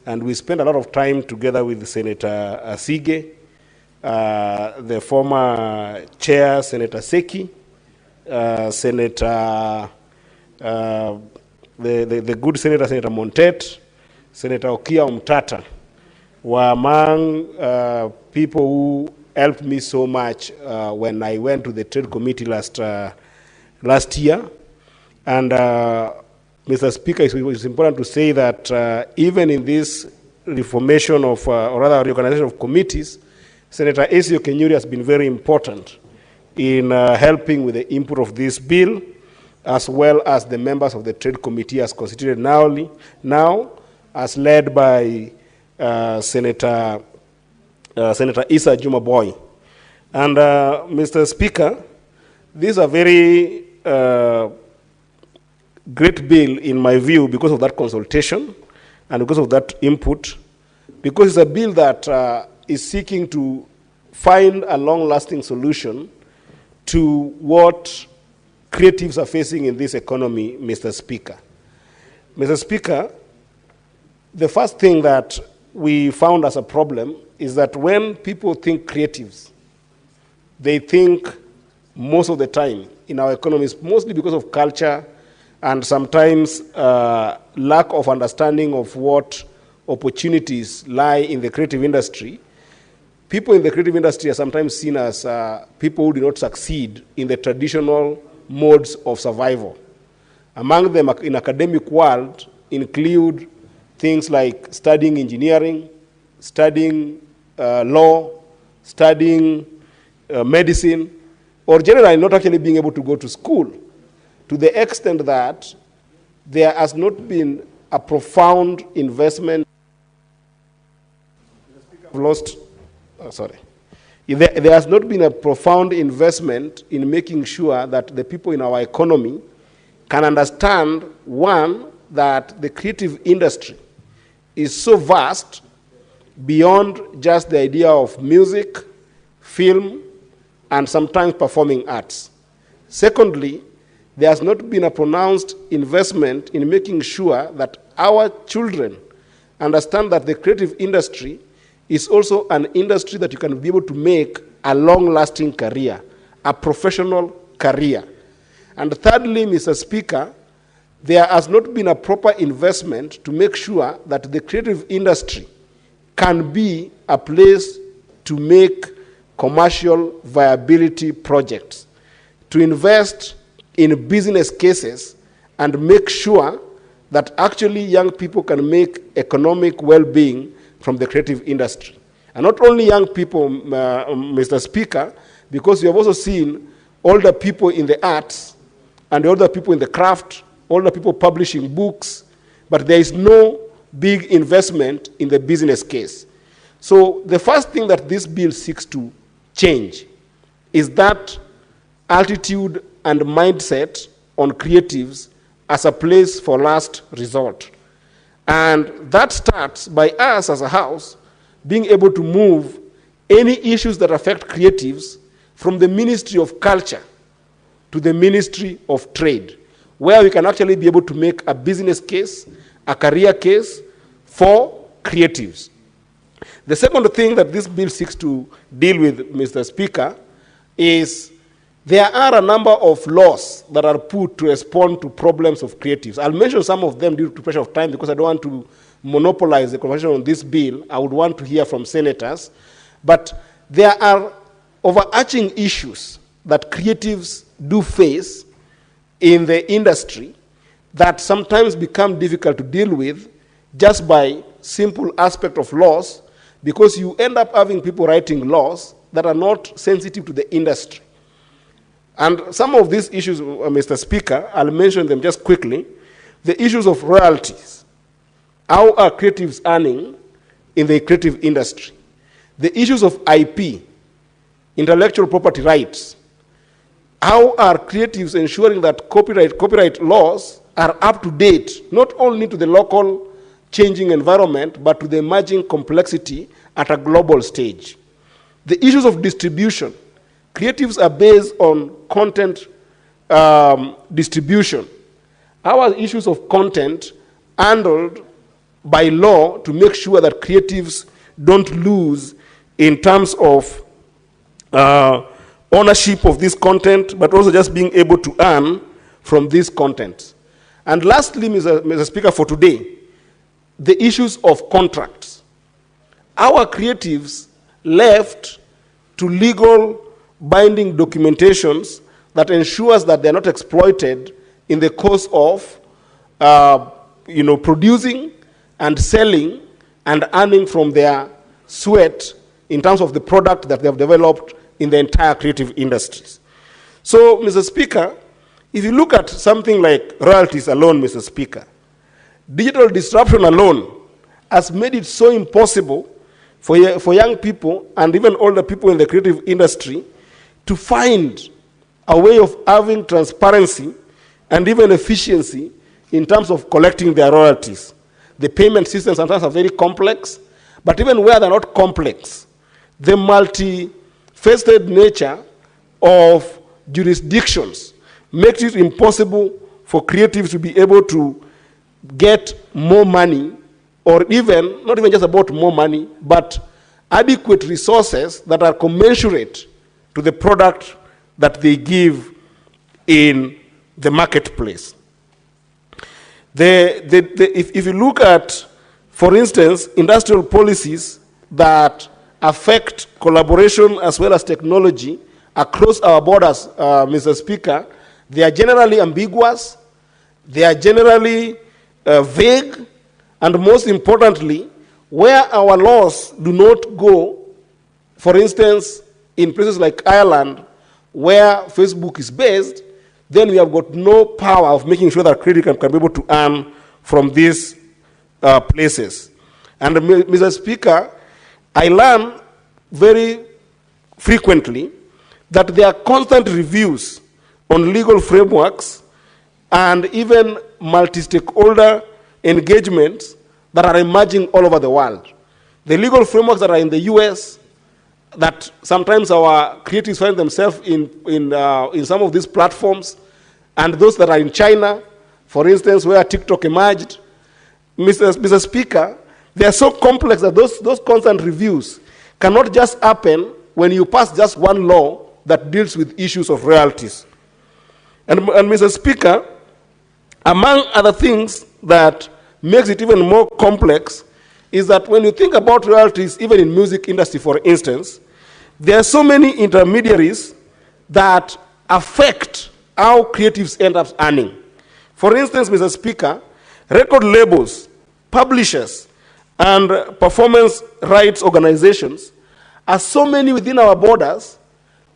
B: And we spent a lot of time together with Senator Asige, the former chair, Senator Seki, Senator, the good Senator, Senator Montet, Senator Okia Umtata, were among people who helped me so much when I went to the Trade Committee last year. And Mr. Speaker, it's important to say that even in this reformation of, or rather reorganization of committees, Senator USA Kenyans has been very important in helping with the input of this bill, as well as the members of the Trade Committee as constituted now as led by Senator Issa Juma Boy. And Mr. Speaker, this is a very great bill in my view because of that consultation and because of that input, because it's a bill that is seeking to find a long-lasting solution to what creatives are facing in this economy, Mr. Speaker. Mr. Speaker, the first thing that we found as a problem is that when people think creatives, they think most of the time in our economies, mostly because of culture and sometimes lack of understanding of what opportunities lie in the creative industry, people in the creative industry are sometimes seen as people who do not succeed in the traditional modes of survival. Among them in academic world include things like studying engineering, studying law, studying medicine, or generally not actually being able to go to school, to the extent that there has not been a profound investment. There has not been a profound investment in making sure that the people in our economy can understand, one, that the creative industry is so vast beyond just the idea of music, film, and sometimes performing arts. Secondly, there has not been a pronounced investment in making sure that our children understand that the creative industry is also an industry that you can be able to make a long-lasting career, a professional career. And thirdly, Mr. Speaker, there has not been a proper investment to make sure that the creative industry can be a place to make commercial viability projects, to invest in business cases and make sure that actually young people can make economic well-being from the creative industry. And not only young people, Mr. Speaker, because you have also seen older people in the arts and older people in the craft, older people publishing books, but there is no big investment in the business case. So the first thing that this bill seeks to change is that attitude and mindset on creatives as a place for last resort. And that starts by us as a house being able to move any issues that affect creatives from the Ministry of Culture to the Ministry of Trade, where we can actually be able to make a business case, a career case for creatives. The second thing that this bill seeks to deal with, Mr. Speaker, is there are a number of laws that are put to respond to problems of creatives. I'll mention some of them due to pressure of time because I don't want to monopolize the conversation on this bill. I would want to hear from senators. But there are overarching issues that creatives do face in the industry that sometimes become difficult to deal with just by simple aspect of laws, because you end up having people writing laws that are not sensitive to the industry. And some of these issues, Mr. Speaker, I'll mention them just quickly. The issues of royalties. How are creatives earning in the creative industry? The issues of IP, intellectual property rights. How are creatives ensuring that copyright laws are up to date, not only to the local changing environment, but to the emerging complexity at a global stage? The issues of distribution. Creatives are based on content distribution. Our issues of content handled by law to make sure that creatives don't lose in terms of ownership of this content, but also just being able to earn from this content. And lastly, Mr. Speaker, for today, the issues of contracts. Our creatives left to legal binding documentations that ensures that they're not exploited in the course of producing and selling and earning from their sweat in terms of the product that they have developed in the entire creative industries. So, Mr. Speaker, if you look at something like royalties alone, Mr. Speaker, digital disruption alone has made it so impossible for young people and even older people in the creative industry to find a way of having transparency and even efficiency in terms of collecting their royalties. The payment systems sometimes are very complex, but even where they're not complex, the multi-faceted nature of jurisdictions makes it impossible for creatives to be able to get more money, or even, not even just about more money, but adequate resources that are commensurate to the product that they give in the marketplace. If you look at, for instance, industrial policies that affect collaboration as well as technology across our borders, Mr. Speaker, they are generally ambiguous, they are generally vague, and most importantly, where our laws do not go, for instance, in places like Ireland, where Facebook is based, then we have got no power of making sure that creators can be able to earn from these places. And Mr. Speaker, I learn very frequently that there are constant reviews on legal frameworks and even multi-stakeholder engagements that are emerging all over the world. The legal frameworks that are in the US, that sometimes our creatives find themselves in some of these platforms, and those that are in China, for instance, where TikTok emerged. Mr. Speaker, they are so complex that those constant reviews cannot just happen when you pass just one law that deals with issues of royalties. And Mr. Speaker, among other things that makes it even more complex is that when you think about royalties, even in music industry, for instance, there are so many intermediaries that affect how creatives end up earning. For instance, Mr. Speaker, record labels, publishers, and performance rights organizations are so many within our borders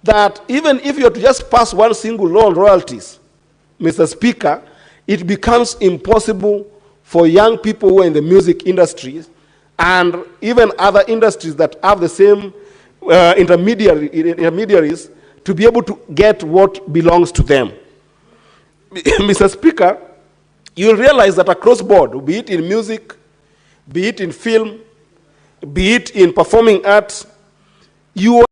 B: that even if you are to just pass one single law on royalties, Mr. Speaker, it becomes impossible for young people who are in the music industries and even other industries that have the same intermediaries to be able to get what belongs to them. Mr. Speaker, you'll realize that across board, be it in music, be it in film, be it in performing arts,
Q: You